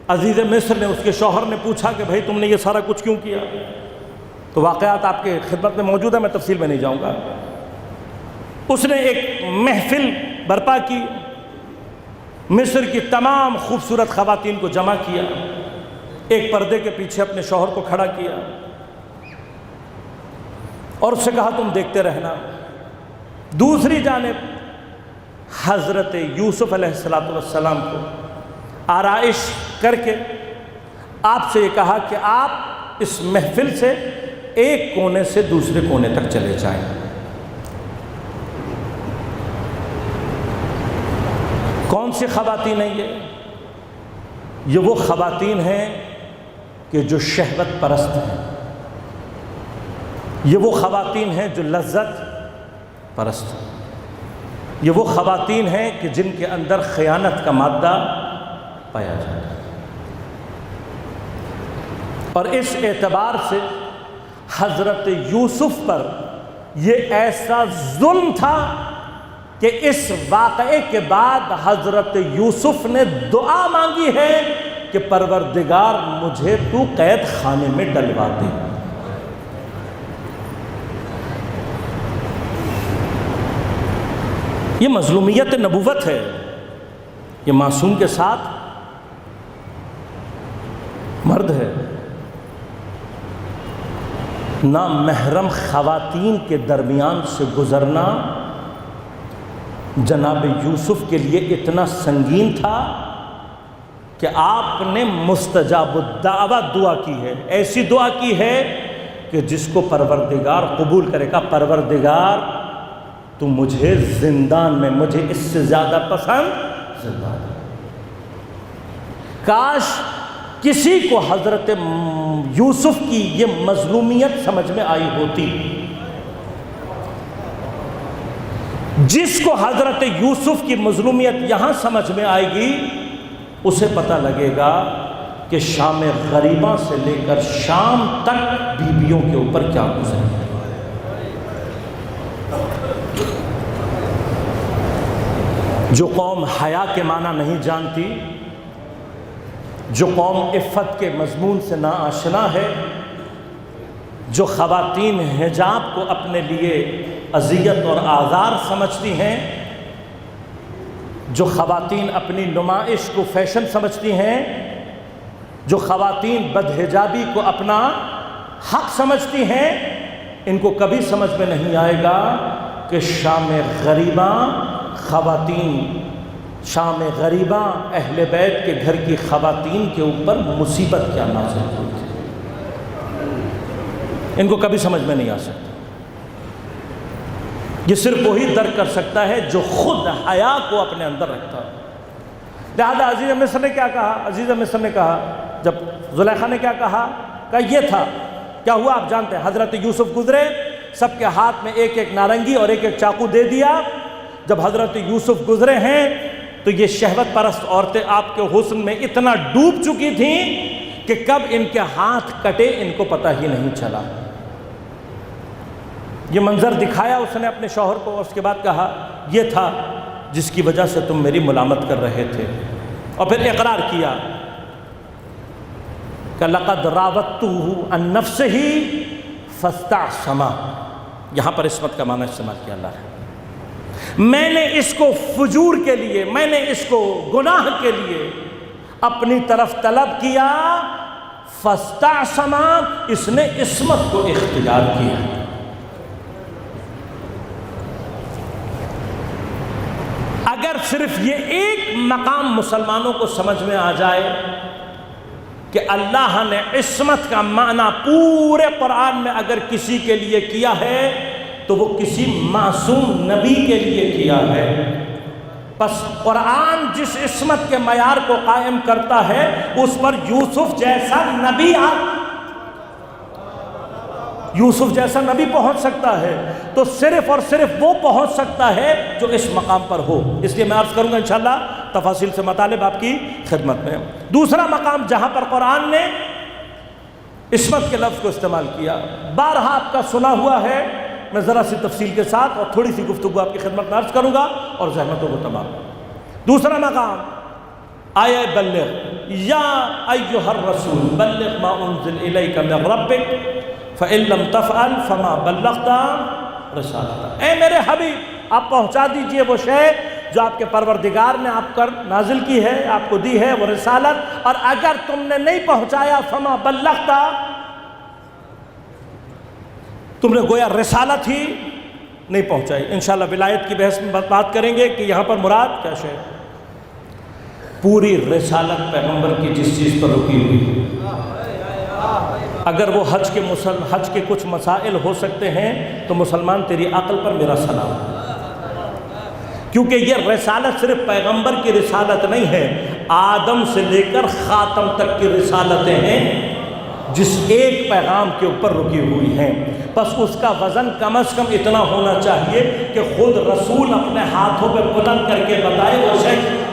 عزیز مصر نے، اس کے شوہر نے پوچھا کہ بھائی تم نے یہ سارا کچھ کیوں کیا، تو واقعات آپ کے خدمت میں موجود ہے، میں تفصیل میں نہیں جاؤں گا۔ اس نے ایک محفل برپا کی مصر کی تمام خوبصورت خواتین کو جمع کیا، ایک پردے کے پیچھے اپنے شوہر کو کھڑا کیا اور اس سے کہا تم دیکھتے رہنا۔ دوسری جانب حضرت یوسف علیہ السلام کو آرائش کر کے آپ سے یہ کہا کہ آپ اس محفل سے ایک کونے سے دوسرے کونے تک چلے جائیں۔ کون سی خواتین ہیں یہ وہ خواتین ہیں کہ جو شہوت پرست ہیں، یہ وہ خواتین ہیں جو لذت پرست ہیں، یہ وہ خواتین ہیں کہ جن کے اندر خیانت کا مادہ پایا جاتا ہے۔ اور اس اعتبار سے حضرت یوسف پر یہ ایسا ظلم تھا کہ اس واقعے کے بعد حضرت یوسف نے دعا مانگی ہے کہ پروردگار مجھے تو قید خانے میں ڈلوا دے۔ یہ مظلومیت نبوت ہے، یہ معصوم کے ساتھ مرد ہے، نامحرم خواتین کے درمیان سے گزرنا جناب یوسف کے لیے اتنا سنگین تھا کہ آپ نے مستجاب الدعوت دعا کی ہے، ایسی دعا کی ہے کہ جس کو پروردگار قبول کرے گا۔ پروردگار تو مجھے زندان میں، مجھے اس سے زیادہ پسند زندان ہے۔ کاش کسی کو حضرت یوسف کی یہ مظلومیت سمجھ میں آئی ہوتی۔ جس کو حضرت یوسف کی مظلومیت یہاں سمجھ میں آئے گی اسے پتہ لگے گا کہ شام غریبہ سے لے کر شام تک بیویوں کے اوپر کیا گزرے۔ جو قوم حیا کے معنی نہیں جانتی، جو قوم عفت کے مضمون سے ناآشنا ہے، جو خواتین حجاب کو اپنے لیے اذیت اور آزار سمجھتی ہیں، جو خواتین اپنی نمائش کو فیشن سمجھتی ہیں، جو خواتین بدحجابی کو اپنا حق سمجھتی ہیں، ان کو کبھی سمجھ میں نہیں آئے گا کہ شام غریبہ خواتین، شام غریبہ اہل بیت کے گھر کی خواتین کے اوپر مصیبت کیا نازل ہوئی تھی۔ ان کو کبھی سمجھ میں نہیں آ سکتا۔ یہ صرف وہی درک کر سکتا ہے جو خود حیا کو اپنے اندر رکھتا ہے۔ لہذا عزیز مصر نے کیا کہا؟ عزیز مصر نے کہا، جب زلیخا نے کیا کہا یہ تھا، کیا ہوا آپ جانتے ہیں۔ حضرت یوسف گزرے، سب کے ہاتھ میں ایک ایک نارنگی اور ایک ایک چاقو دے دیا۔ جب حضرت یوسف گزرے ہیں تو یہ شہوت پرست عورتیں آپ کے حسن میں اتنا ڈوب چکی تھیں کہ کب ان کے ہاتھ کٹے ان کو پتہ ہی نہیں چلا۔ یہ منظر دکھایا اس نے اپنے شوہر کو، اور اس کے بعد کہا یہ تھا جس کی وجہ سے تم میری ملامت کر رہے تھے، اور پھر اقرار کیا کہ لقد راودتہ عن نفسہ فاستعصم۔ یہاں پر عصمت کا معنی استعمال کیا اللہ نے۔ میں نے اس کو فجور کے لیے، میں نے اس کو گناہ کے لیے اپنی طرف طلب کیا، فاستعصم، اس نے عصمت کو اختیار کیا۔ اگر صرف یہ ایک مقام مسلمانوں کو سمجھ میں آ جائے کہ اللہ نے عصمت کا معنی پورے قرآن میں اگر کسی کے لیے کیا ہے تو وہ کسی معصوم نبی کے لیے کیا ہے۔ پس قرآن جس عصمت کے معیار کو قائم کرتا ہے اس پر یوسف جیسا نبی یوسف جیسا نبی پہنچ سکتا ہے، تو صرف اور صرف وہ پہنچ سکتا ہے جو اس مقام پر ہو۔ اس لیے میں عرض کروں گا انشاءاللہ تفاصیل سے مطالب آپ کی خدمت میں۔ دوسرا مقام جہاں پر قرآن نے عصمت کے لفظ کو استعمال کیا، بارہا آپ کا سنا ہوا ہے، میں ذرا سی تفصیل کے ساتھ اور تھوڑی سی گفتگو آپ کی خدمت میں عرض کروں گا اور زحمتوں کو تمام۔ دوسرا مقام آیہ بلغ یا ایھا الرسول بلغ ما انزل الیک من ربک فإن لم تفعل فما بلغت رسالتہ۔ اے میرے حبیب آپ پہنچا دیجئے وہ شے جو آپ کے پروردگار نے آپ پر نازل کی ہے، آپ کو دی ہے وہ رسالت، اور اگر تم نے نہیں پہنچایا فما بلغتا، تم نے گویا رسالت ہی نہیں پہنچائی۔ انشاءاللہ ولایت کی بحث میں بات کریں گے کہ یہاں پر مراد کیا شے؟ پوری رسالت پیغمبر کی جس چیز پر رکی ہوئی، اگر وہ حج کے کچھ مسائل ہو سکتے ہیں تو مسلمان تیری عقل پر میرا سلام، کیونکہ یہ رسالت صرف پیغمبر کی رسالت نہیں ہے، آدم سے لے کر خاتم تک کی رسالتیں ہیں جس ایک پیغام کے اوپر رکی ہوئی ہیں۔ بس اس کا وزن کم از کم اتنا ہونا چاہیے کہ خود رسول اپنے ہاتھوں پہ بلند کر کے بتائے وہ شخص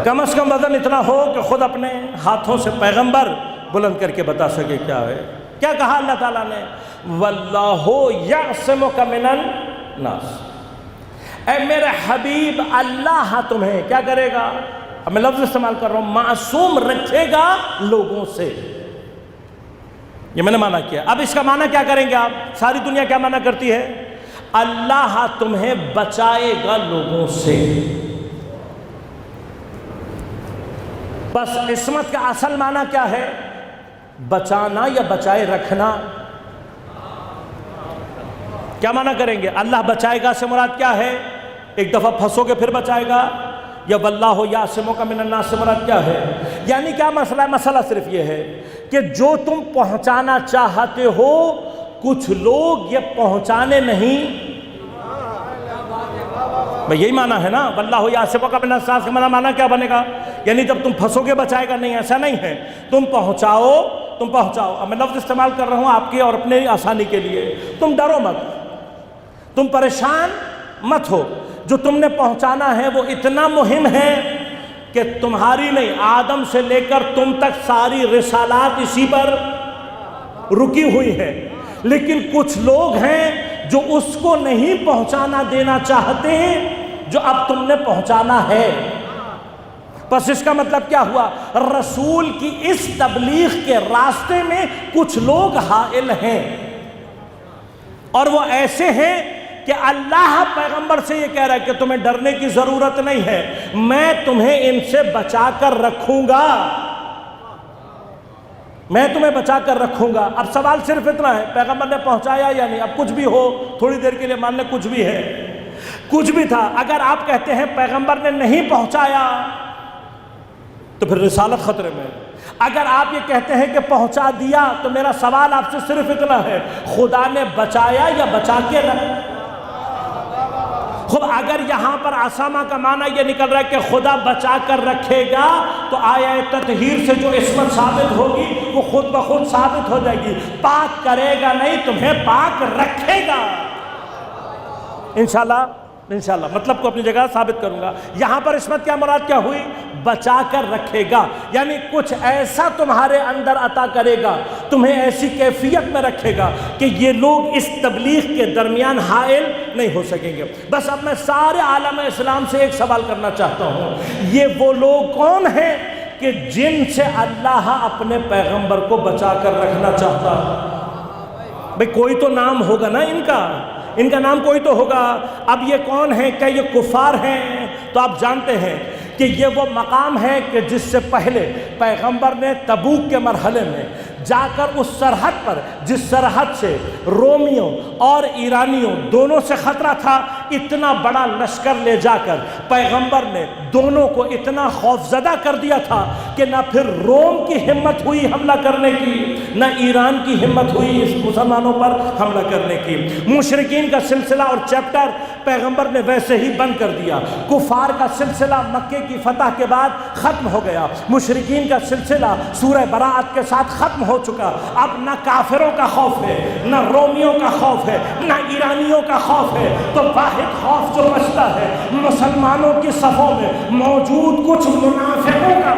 کم از کم وزن اتنا ہو کہ خود اپنے ہاتھوں سے پیغمبر بلند کر کے بتا سکے کیا ہے۔ کیا کہا اللہ تعالیٰ نے؟ واللہ یعصمک من الناس، اے میرے حبیب اللہ تمہیں کیا کرے گا؟ اب میں لفظ استعمال کر رہا ہوں، معصوم رکھے گا لوگوں سے، یہ میں نے معنی کیا۔ اب اس کا معنی کیا کریں گے آپ؟ ساری دنیا کیا معنی کرتی ہے؟ اللہ تمہیں بچائے گا لوگوں سے۔ بس عصمت کا اصل معنی کیا ہے؟ بچانا یا بچائے رکھنا۔ کیا معنی کریں گے؟ اللہ بچائے گا سے مراد کیا ہے؟ ایک دفعہ پھنسو گے پھر بچائے گا، یا واللہ یعصمک من الناس سے مراد کیا ہے؟ یعنی کیا مسئلہ ہے؟ مسئلہ صرف یہ ہے کہ جو تم پہنچانا چاہتے ہو کچھ لوگ یہ پہنچانے نہیں، بھئی یہی معنی ہے نا، واللہ یعصمک من الناس کا معنی کیا بنے گا؟ یعنی جب تم پھنسو گے بچائے گا نہیں، ایسا نہیں ہے، تم پہنچاؤ۔ اب میں لفظ استعمال کر رہا ہوں آپ کی اور اپنے آسانی کے لیے، تم ڈرو مت، تم پریشان مت ہو، جو تم نے پہنچانا ہے وہ اتنا مہم ہے کہ تمہاری نہیں، آدم سے لے کر تم تک ساری رسالات اسی پر رکی ہوئی ہے، لیکن کچھ لوگ ہیں جو اس کو نہیں پہنچانا دینا چاہتے ہیں جو اب تم نے پہنچانا ہے۔ بس اس کا مطلب کیا ہوا؟ رسول کی اس تبلیغ کے راستے میں کچھ لوگ حائل ہیں، اور وہ ایسے ہیں کہ اللہ پیغمبر سے یہ کہہ رہا ہے کہ تمہیں ڈرنے کی ضرورت نہیں ہے، میں تمہیں ان سے بچا کر رکھوں گا، میں تمہیں بچا کر رکھوں گا۔ اب سوال صرف اتنا ہے، پیغمبر نے پہنچایا یا نہیں؟ اب کچھ بھی ہو، تھوڑی دیر کے لیے مان لیں کچھ بھی ہے، کچھ بھی تھا، اگر آپ کہتے ہیں پیغمبر نے نہیں پہنچایا تو پھر رسالت خطرے میں۔ اگر آپ یہ کہتے ہیں کہ پہنچا دیا تو میرا سوال آپ سے صرف اتنا ہے، خدا نے بچایا یا بچا کے رکھا؟ خب اگر یہاں پر عصمہ کا معنی یہ نکل رہا ہے کہ خدا بچا کر رکھے گا تو آیہ تطہیر سے جو عصمت ثابت ہوگی وہ خود بخود ثابت ہو جائے گی۔ پاک کرے گا نہیں، تمہیں پاک رکھے گا انشاءاللہ مطلب کو اپنی جگہ ثابت کروں گا۔ یہاں پر عصمت کیا مراد کیا ہوئی؟ بچا کر رکھے گا، یعنی کچھ ایسا تمہارے اندر عطا کرے گا، تمہیں ایسی کیفیت میں رکھے گا کہ یہ لوگ اس تبلیغ کے درمیان حائل نہیں ہو سکیں گے۔ بس اب میں سارے عالم اسلام سے ایک سوال کرنا چاہتا ہوں، یہ وہ لوگ کون ہیں کہ جن سے اللہ اپنے پیغمبر کو بچا کر رکھنا چاہتا؟ بھئی کوئی تو نام ہوگا نا ان کا نام کوئی تو ہوگا۔ اب یہ کون ہیں؟ کیا یہ کفار ہیں؟ تو آپ جانتے ہیں کہ یہ وہ مقام ہے کہ جس سے پہلے پیغمبر نے تبوک کے مرحلے میں جا کر اس سرحد پر، جس سرحد سے رومیوں اور ایرانیوں دونوں سے خطرہ تھا، اتنا بڑا لشکر لے جا کر پیغمبر نے دونوں کو اتنا خوفزدہ کر دیا تھا کہ نہ پھر روم کی ہمت ہوئی حملہ کرنے کی، نہ ایران کی ہمت ہوئی اس مسلمانوں پر حملہ کرنے کی۔ مشرکین کا سلسلہ اور چیپٹر پیغمبر نے ویسے ہی بند کر دیا۔ کفار کا سلسلہ مکے کی فتح کے بعد ختم ہو گیا۔ مشرکین کا سلسلہ سورہ براءت کے ساتھ ختم ہو چکا۔ اب نہ کافروں کا خوف ہے، نہ رومیوں کا خوف ہے، نہ ایرانیوں کا خوف ہے، تو واحد خوف جو بچتا ہے مسلمانوں کی صفوں میں موجود کچھ منافقوں کا۔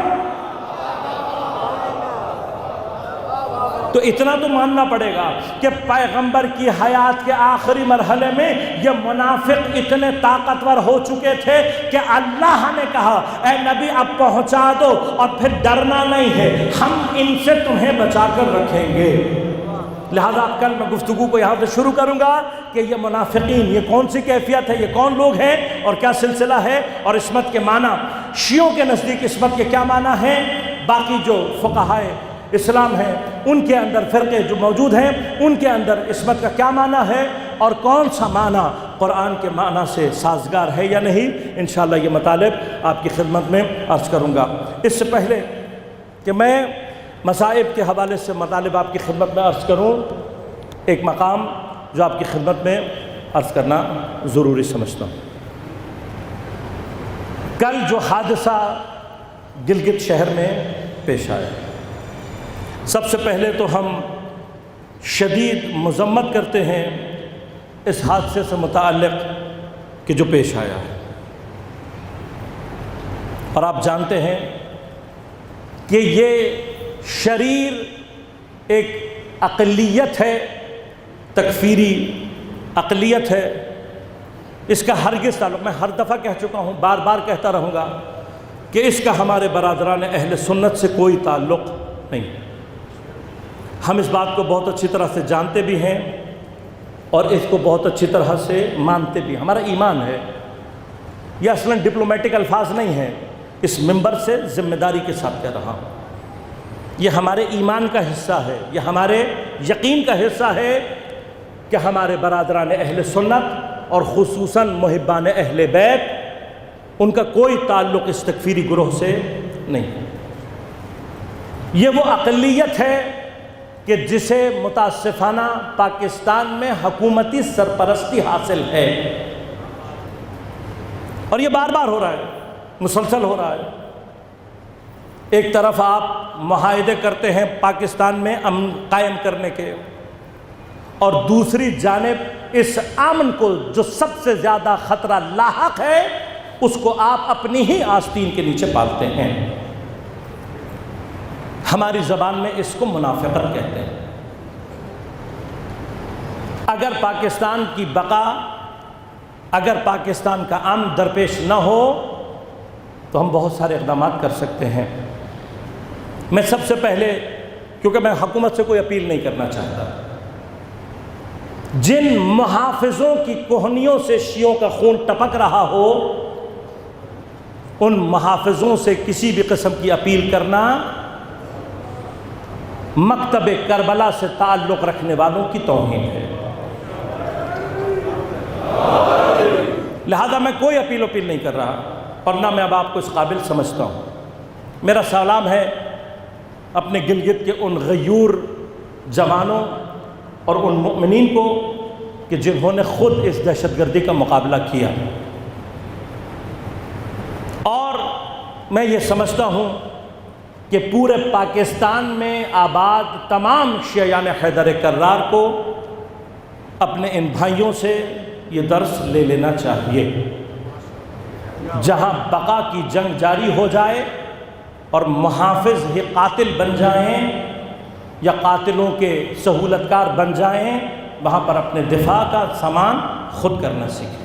تو اتنا تو ماننا پڑے گا کہ پیغمبر کی حیات کے آخری مرحلے میں یہ منافق اتنے طاقتور ہو چکے تھے کہ اللہ نے کہا اے نبی اب پہنچا دو اور پھر ڈرنا نہیں ہے، ہم ان سے تمہیں بچا کر رکھیں گے۔ لہذا کل میں گفتگو کو یہاں سے شروع کروں گا کہ یہ منافقین یہ کون سی کیفیت ہے، یہ کون لوگ ہیں اور کیا سلسلہ ہے، اور عصمت کے معنی شیعوں کے نزدیک عصمت کے کیا معنی ہیں، باقی جو فقہائے اسلام ہیں ان کے اندر فرقے جو موجود ہیں ان کے اندر عصمت کا کیا معنی ہے، اور کون سا معنی قرآن کے معنی سے سازگار ہے یا نہیں، انشاءاللہ یہ مطالب آپ کی خدمت میں عرض کروں گا۔ اس سے پہلے کہ میں مصائب کے حوالے سے مطالب آپ کی خدمت میں عرض کروں، ایک مقام جو آپ کی خدمت میں عرض کرنا ضروری سمجھتا ہوں۔ کل جو حادثہ گلگت شہر میں پیش آیا، سب سے پہلے تو ہم شدید مذمت کرتے ہیں اس حادثے سے متعلق کہ جو پیش آیا ہے، اور آپ جانتے ہیں کہ یہ شریر ایک اقلیت ہے، تکفیری اقلیت ہے، اس کا ہرگز تعلق، میں ہر دفعہ کہہ چکا ہوں، بار بار کہتا رہوں گا کہ اس کا ہمارے برادران اہل سنت سے کوئی تعلق نہیں۔ ہم اس بات کو بہت اچھی طرح سے جانتے بھی ہیں اور اس کو بہت اچھی طرح سے مانتے بھی، ہمارا ایمان ہے۔ یہ اصلاً ڈپلومیٹک الفاظ نہیں ہیں، اس منبر سے ذمہ داری کے ساتھ کہہ رہا ہوں، یہ ہمارے ایمان کا حصہ ہے، یہ ہمارے یقین کا حصہ ہے کہ ہمارے برادران اہل سنت اور خصوصاً محبان اہل بیت ان کا کوئی تعلق اس تکفیری گروہ سے نہیں۔ یہ وہ اقلیت ہے کہ جسے متاسفانہ پاکستان میں حکومتی سرپرستی حاصل ہے، اور یہ بار بار ہو رہا ہے، مسلسل ہو رہا ہے۔ ایک طرف آپ معاہدے کرتے ہیں پاکستان میں امن قائم کرنے کے، اور دوسری جانب اس امن کو جو سب سے زیادہ خطرہ لاحق ہے اس کو آپ اپنی ہی آستین کے نیچے پالتے ہیں۔ ہماری زبان میں اس کو منافقت کہتے ہیں۔ اگر پاکستان کی بقا، اگر پاکستان کا امن درپیش نہ ہو تو ہم بہت سارے اقدامات کر سکتے ہیں۔ میں سب سے پہلے، کیونکہ میں حکومت سے کوئی اپیل نہیں کرنا چاہتا، جن محافظوں کی کوہنیوں سے شیعوں کا خون ٹپک رہا ہو ان محافظوں سے کسی بھی قسم کی اپیل کرنا مکتب کربلا سے تعلق رکھنے والوں کی توہین ہے۔ لہذا میں کوئی اپیل نہیں کر رہا، اور نہ میں اب آپ کو اس قابل سمجھتا ہوں۔ میرا سلام ہے اپنے گلگت کے ان غیور جوانوں اور ان مؤمنین کو کہ جنہوں نے خود اس دہشت گردی کا مقابلہ کیا، اور میں یہ سمجھتا ہوں کہ پورے پاکستان میں آباد تمام شیعیان حیدر کرار کو اپنے ان بھائیوں سے یہ درس لے لینا چاہیے۔ جہاں بقا کی جنگ جاری ہو جائے اور محافظ ہی قاتل بن جائیں یا قاتلوں کے سہولتکار بن جائیں، وہاں پر اپنے دفاع کا سامان خود کرنا سیکھیں۔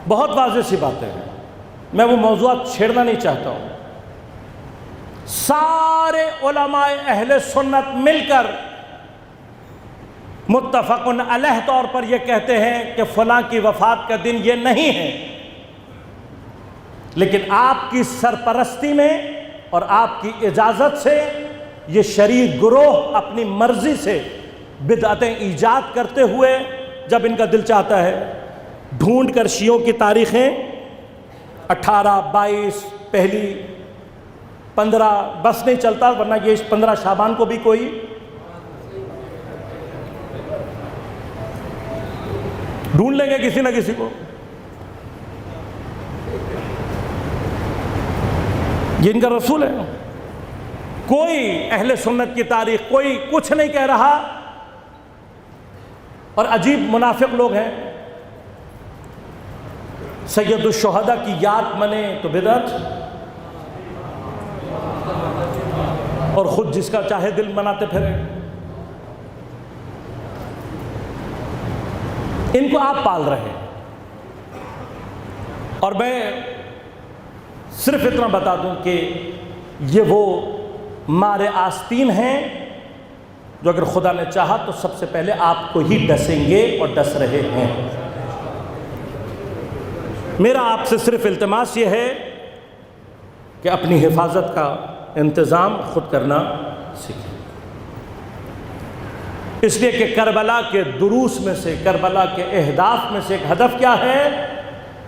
بہت واضح سی باتیں ہیں، میں وہ موضوعات چھیڑنا نہیں چاہتا ہوں۔ سارے علماء اہل سنت مل کر متفقن علیہ طور پر یہ کہتے ہیں کہ فلاں کی وفات کا دن یہ نہیں ہے، لیکن آپ کی سرپرستی میں اور آپ کی اجازت سے یہ شریر گروہ اپنی مرضی سے بدعتیں ایجاد کرتے ہوئے جب ان کا دل چاہتا ہے ڈھونڈ کر شیعوں کی تاریخیں 18، 22، پہلی 15 بس نہیں چلتا، ورنہ یہ 15 شعبان کو بھی کوئی ڈھونڈ لیں گے کسی نہ کسی کو۔ یہ ان کا رسول ہے۔ کوئی اہل سنت کی تاریخ کوئی کچھ نہیں کہہ رہا، اور عجیب منافق لوگ ہیں، سید الشہداء کی یاد منے تو بدعت، اور خود جس کا چاہے دل مناتے پھرے۔ ان کو آپ پال رہے ہیں۔ اور میں صرف اتنا بتا دوں کہ یہ وہ مارے آستین ہیں جو اگر خدا نے چاہا تو سب سے پہلے آپ کو ہی ڈسیں گے، اور ڈس رہے ہیں۔ میرا آپ سے صرف التماس یہ ہے کہ اپنی حفاظت کا انتظام خود کرنا سیکھیں، اس لیے کہ کربلا کے دروس میں سے، کربلا کے اہداف میں سے ایک ہدف کیا ہے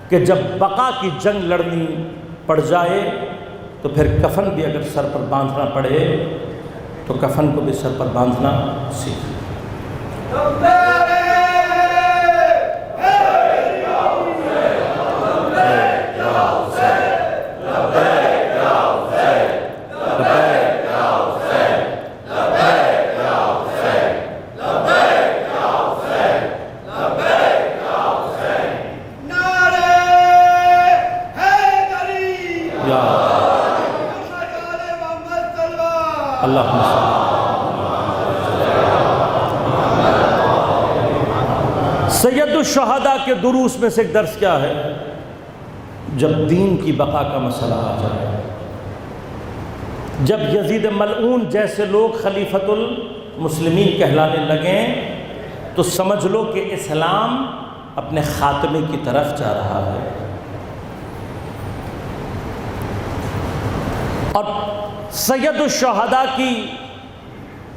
کہ جب بقا کی جنگ لڑنی پڑ جائے تو پھر کفن بھی اگر سر پر باندھنا پڑے تو کفن کو بھی سر پر باندھنا سیکھیں۔ سید الشہداء کے دروس میں سے ایک درس کیا ہے؟ جب دین کی بقا کا مسئلہ آ جائے، جب یزید ملعون جیسے لوگ خلیفۃ المسلمین کہلانے لگیں تو سمجھ لو کہ اسلام اپنے خاتمے کی طرف جا رہا ہے۔ اور سید الشہداء کی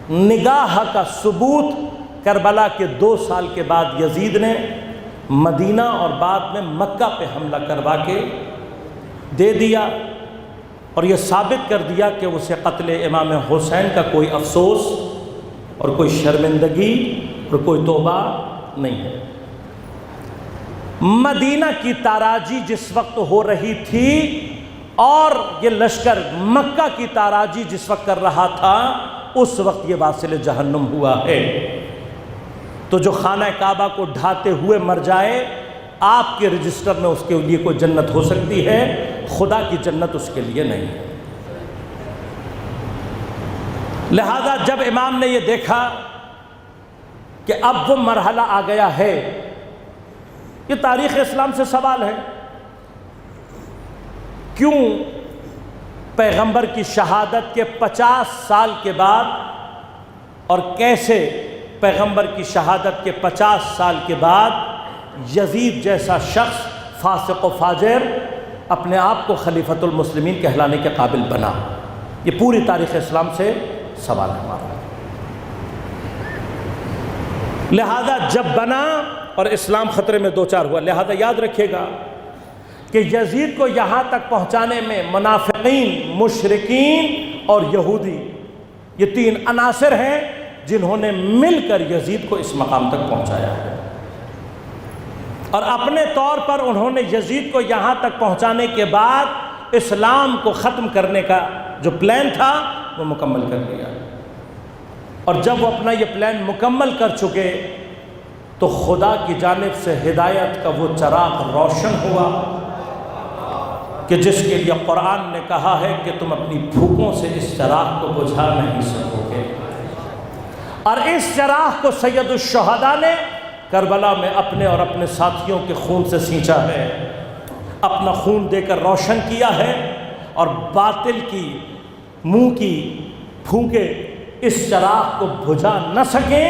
نگاہ کا ثبوت کربلا کے 2 سال کے بعد یزید نے مدینہ اور بعد میں مکہ پہ حملہ کروا کے دے دیا، اور یہ ثابت کر دیا کہ اسے قتل امام حسین کا کوئی افسوس اور کوئی شرمندگی اور کوئی توبہ نہیں ہے۔ مدینہ کی تاراجی جس وقت ہو رہی تھی اور یہ لشکر مکہ کی تاراجی جس وقت کر رہا تھا، اس وقت یہ واصل جہنم ہوا ہے۔ تو جو خانہ کعبہ کو ڈھاتے ہوئے مر جائے، آپ کے رجسٹر میں اس کے لیے کوئی جنت ہو سکتی ہے، خدا کی جنت اس کے لیے نہیں ہے۔ لہذا جب امام نے یہ دیکھا کہ اب وہ مرحلہ آ گیا ہے، یہ تاریخ اسلام سے سوال ہے، کیوں پیغمبر کی شہادت کے 50 سال کے بعد اور کیسے پیغمبر کی شہادت کے 50 سال کے بعد یزید جیسا شخص فاسق و فاجر اپنے آپ کو خلیفۃ المسلمین کہلانے کے قابل بنا؟ یہ پوری تاریخ اسلام سے سوال ہے ہمارا۔ لہذا جب بنا اور اسلام خطرے میں دوچار ہوا، لہذا یاد رکھیے گا کہ یزید کو یہاں تک پہنچانے میں منافقین، مشرکین اور یہودی، یہ 3 عناصر ہیں جنہوں نے مل کر یزید کو اس مقام تک پہنچایا ہے، اور اپنے طور پر انہوں نے یزید کو یہاں تک پہنچانے کے بعد اسلام کو ختم کرنے کا جو پلان تھا وہ مکمل کر لیا، اور جب وہ اپنا یہ پلان مکمل کر چکے تو خدا کی جانب سے ہدایت کا وہ چراغ روشن ہوا کہ جس کے لیے قرآن نے کہا ہے کہ تم اپنی پھوکوں سے اس چراغ کو بجھا نہیں سکو گے، اور اس چراغ کو سید الشہداء نے کربلا میں اپنے اور اپنے ساتھیوں کے خون سے سینچا ہے، اپنا خون دے کر روشن کیا ہے، اور باطل کی منہ کی پھونکیں اس چراغ کو بجھا نہ سکیں۔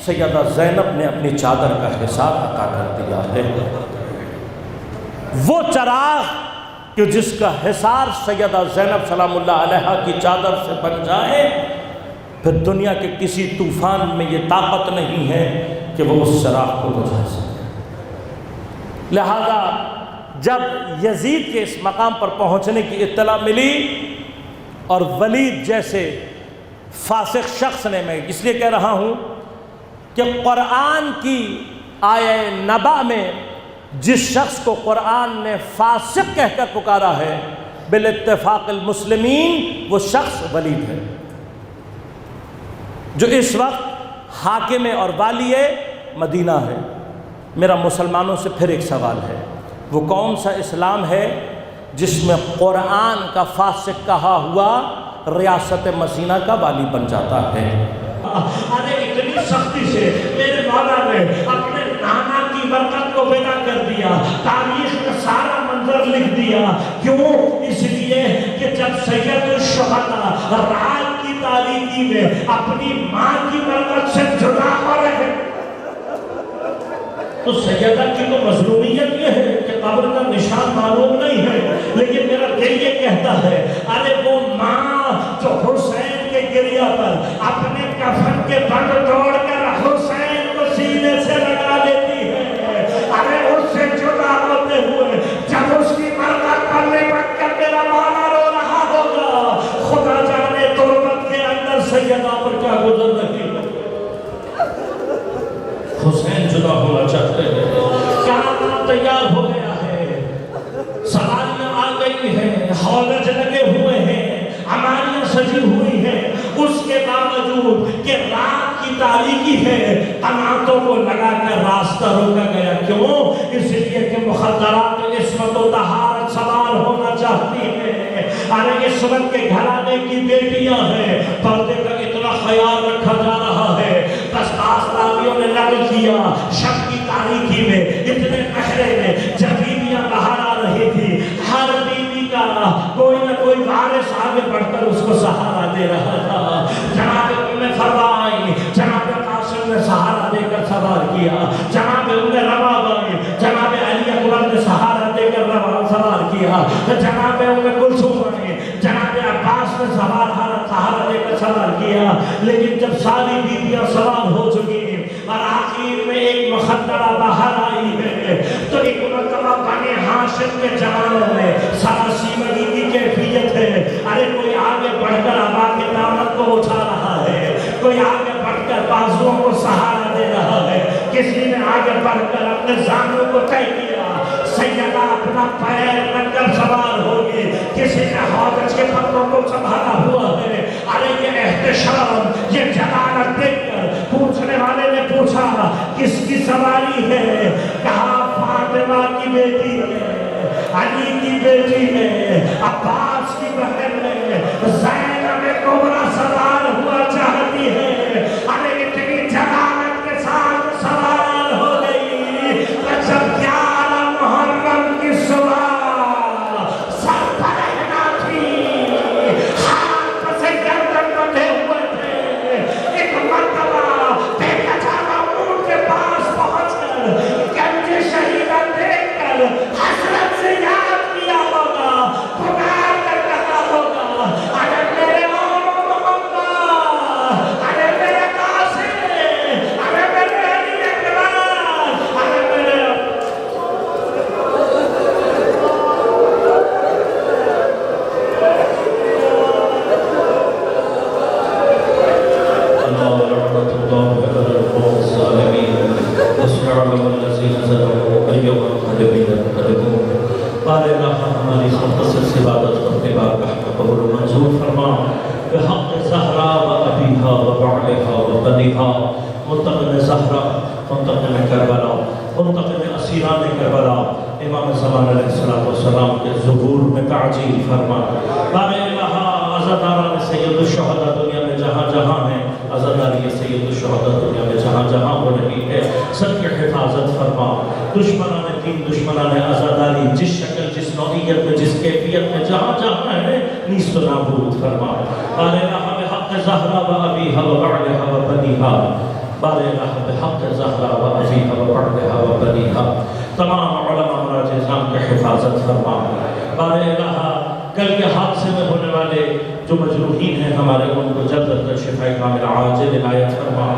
سیدہ زینب نے اپنی چادر کا حصار عطا کر دیا ہے، وہ چراغ کہ جس کا حصار سیدہ زینب سلام اللہ علیہا کی چادر سے بن جائے، پھر دنیا کے کسی طوفان میں یہ طاقت نہیں ہے کہ وہ اس چراغ کو بجھا سکے۔ لہذا جب یزید کے اس مقام پر پہنچنے کی اطلاع ملی اور ولید جیسے فاسق شخص نے، میں اس لیے کہہ رہا ہوں کہ قرآن کی آیہ نبا میں جس شخص کو قرآن نے فاسق کہہ کر پکارا ہے، بالاتفاق المسلمین وہ شخص ولید ہے جو اس وقت حاکم اور والی مدینہ ہے۔ میرا مسلمانوں سے پھر ایک سوال ہے، وہ کون سا اسلام ہے جس میں قرآن کا فاسق کہا ہوا ریاست مسینہ کا والی بن جاتا ہے؟ ارے اتنی سختی سے میرے مولا نے اپنے نانا کی برکت کو ودا کر دیا، تاریخ کا سارا منظر لکھ دیا۔ کیوں؟ اس لیے کہ جب سید الشہداء رات کی تاریکی میں اپنی ماں کی برکت سے جدا ہو رہے تو سیدہ کی تو مظلومیت یہ ہے کہ قبر کا نشان معلوم نہیں ہے، لیکن میرا دل یہ کہتا ہے ارے وہ ماں جو حسین کے گریہ پر اپنے کفن کے بند توڑ کر حسین کو سینے سے لگا لیتی ہے، ارے اس سے جدا ہوتے ہوئے جب اس کی برکت پر لپٹ کر میرا مولا رو رہا ہوگا، خدا جانے تربت کے اندر سیدہ پر کیا گزر رہی ہے۔ حسین جدا ہونا چاہتے ہیں، کیا تیار ہو گیا ہے، سواریاں آ گئی ہیں، ہولج لگے ہوئے ہیں، ہماریاں سجی ہوئی ہیں، اس کے باوجود کہ رات کی تاریکی ہے قناتوں کو لگا کر راستہ روکا گیا۔ کیوں؟ اس لیے کہ مخدرات عصمت و طہارت سوار ہونا چاہتی ہیں۔ ارے عصمت کے گھرانے کی بیٹیاں ہیں، پردے کا اتنا خیال رکھا جا رہا ہے، بس آسلامیوں نے نقل کیا شب کی تاریکی میں اتنے پہرے میں جب بیویاں باہر آ رہی تھی، ہر بیوی کا کوئی نہ کوئی وارث آگے بڑھ کر اس کو سہارا دے رہا تھا۔ جناب ام فرمائی، جناب قاسم نے سہارا دے کر سوار کیا، جناب ام روا بائی، جناب علی اکبر نے سہارا دے کر سوار کیا، جناب ام کلثوم نے، جناب عباس نے سہارا دے کر سوار کیا۔ لیکن جب ساری بیویاں سوار ہو چکی اور آخر میں ایک مخدرہ باہر آئی ہے تو ایک مرتبہ بنی ہاشم کے جوانوں میں سراسیمگی کی کیفیت ہے۔ ارے کوئی آگے بڑھ کر ابا کے دامن کو اٹھا رہا ہے، کوئی آگے بڑھ کر بازوؤں کو سہارا دے رہا ہے، کسی نے آگے بڑھ کر اپنے زانوں کو طے کیا، سیدہ اپنا پیر رکھ کر سوار ہوگی، کسی نے ہودج کے پتوں کو سنبھالا ہوا ہے۔ ارے یہ احتشام، یہ جلالت دیکھ کر پوچھنے والے نے پوچھا کس کی سواری ہے؟ کہا فاطمہ کی بیٹی ہے، علی کی بیٹی ہے، عباس کی بہن ہے، زینب کبریٰ سوار ہوا چاہتی ہے۔ ارے اتنی جلالت کے ساتھ سوار ہو گئی کہ جب 11 محرم کی صبح سر پر رہنا تھی، ہاتھ سے گردن بندھے ہوئے تھے، ایک مرتبہ گنج شہیدہ دیکھ کر حسرت سے یاد کیا ہوگا، پکار کر کہا ہوگا ارے میرے محمد، ارے میرے قاسم، ارے میرے علی اکبر، ارے میرے بارے اللہ ہماری خمقصر سے عبادت کرنے بار کا قبول و منظور فرما، بحق زہرا و ابیہا و بعلہا و بنیہا، منتقم زہرا، منتقم کربلا، منتقم اسیران کربلا، امام زمان علیہ السلام کے ظہور میں تعجیل فرما۔ بارے اللہ عزاداران سید الشہداء دنیا میں جہاں جہاں ہیں، عزاداری سید الشہداء دنیا میں جہاں جہاں ہو رہی ہے، سب کی حفاظت فرما۔ دشمنان دین، دشمنان عزاداری جس شکل، جس نوعیت میں، جس کیفیت میں جہاں جہاں ہے نیست و نابود فرما۔ بارے اللہ بحق زہرا و ابیہا و بعلہا و بنیہا، بارے اللہ بحق زہرا و ابیہا و بعلہا و بنیہا، تمام علماء مراجع نظام کی حفاظت فرما۔ بارے اللہ کل کے حادثے میں ہونے والے جو مجروحین ہیں ہمارے، ان کو جلد از جلد شفاء کامل عاجل عنایت فرما۔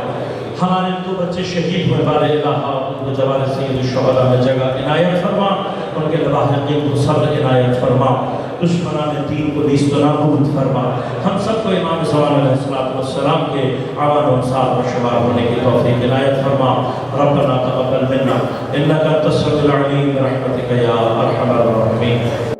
ہمارے دو بچے شہید ہوئے، بارے اللہ ان کو جوار سید الشہداء میں جگہ عنایت فرما، ان کے لواحقین کو صبر عنایت فرما، دشمنان دین کو نیست و نابود فرما۔ ہم سب کو امام زمان علیہ السلام کے اعوان و انصار و شمار ہونے کی توفیق عنایت فرما۔ ربنا تقبل منا انک انت السمیع العلیم برحمتک یا ارحم الراحمین۔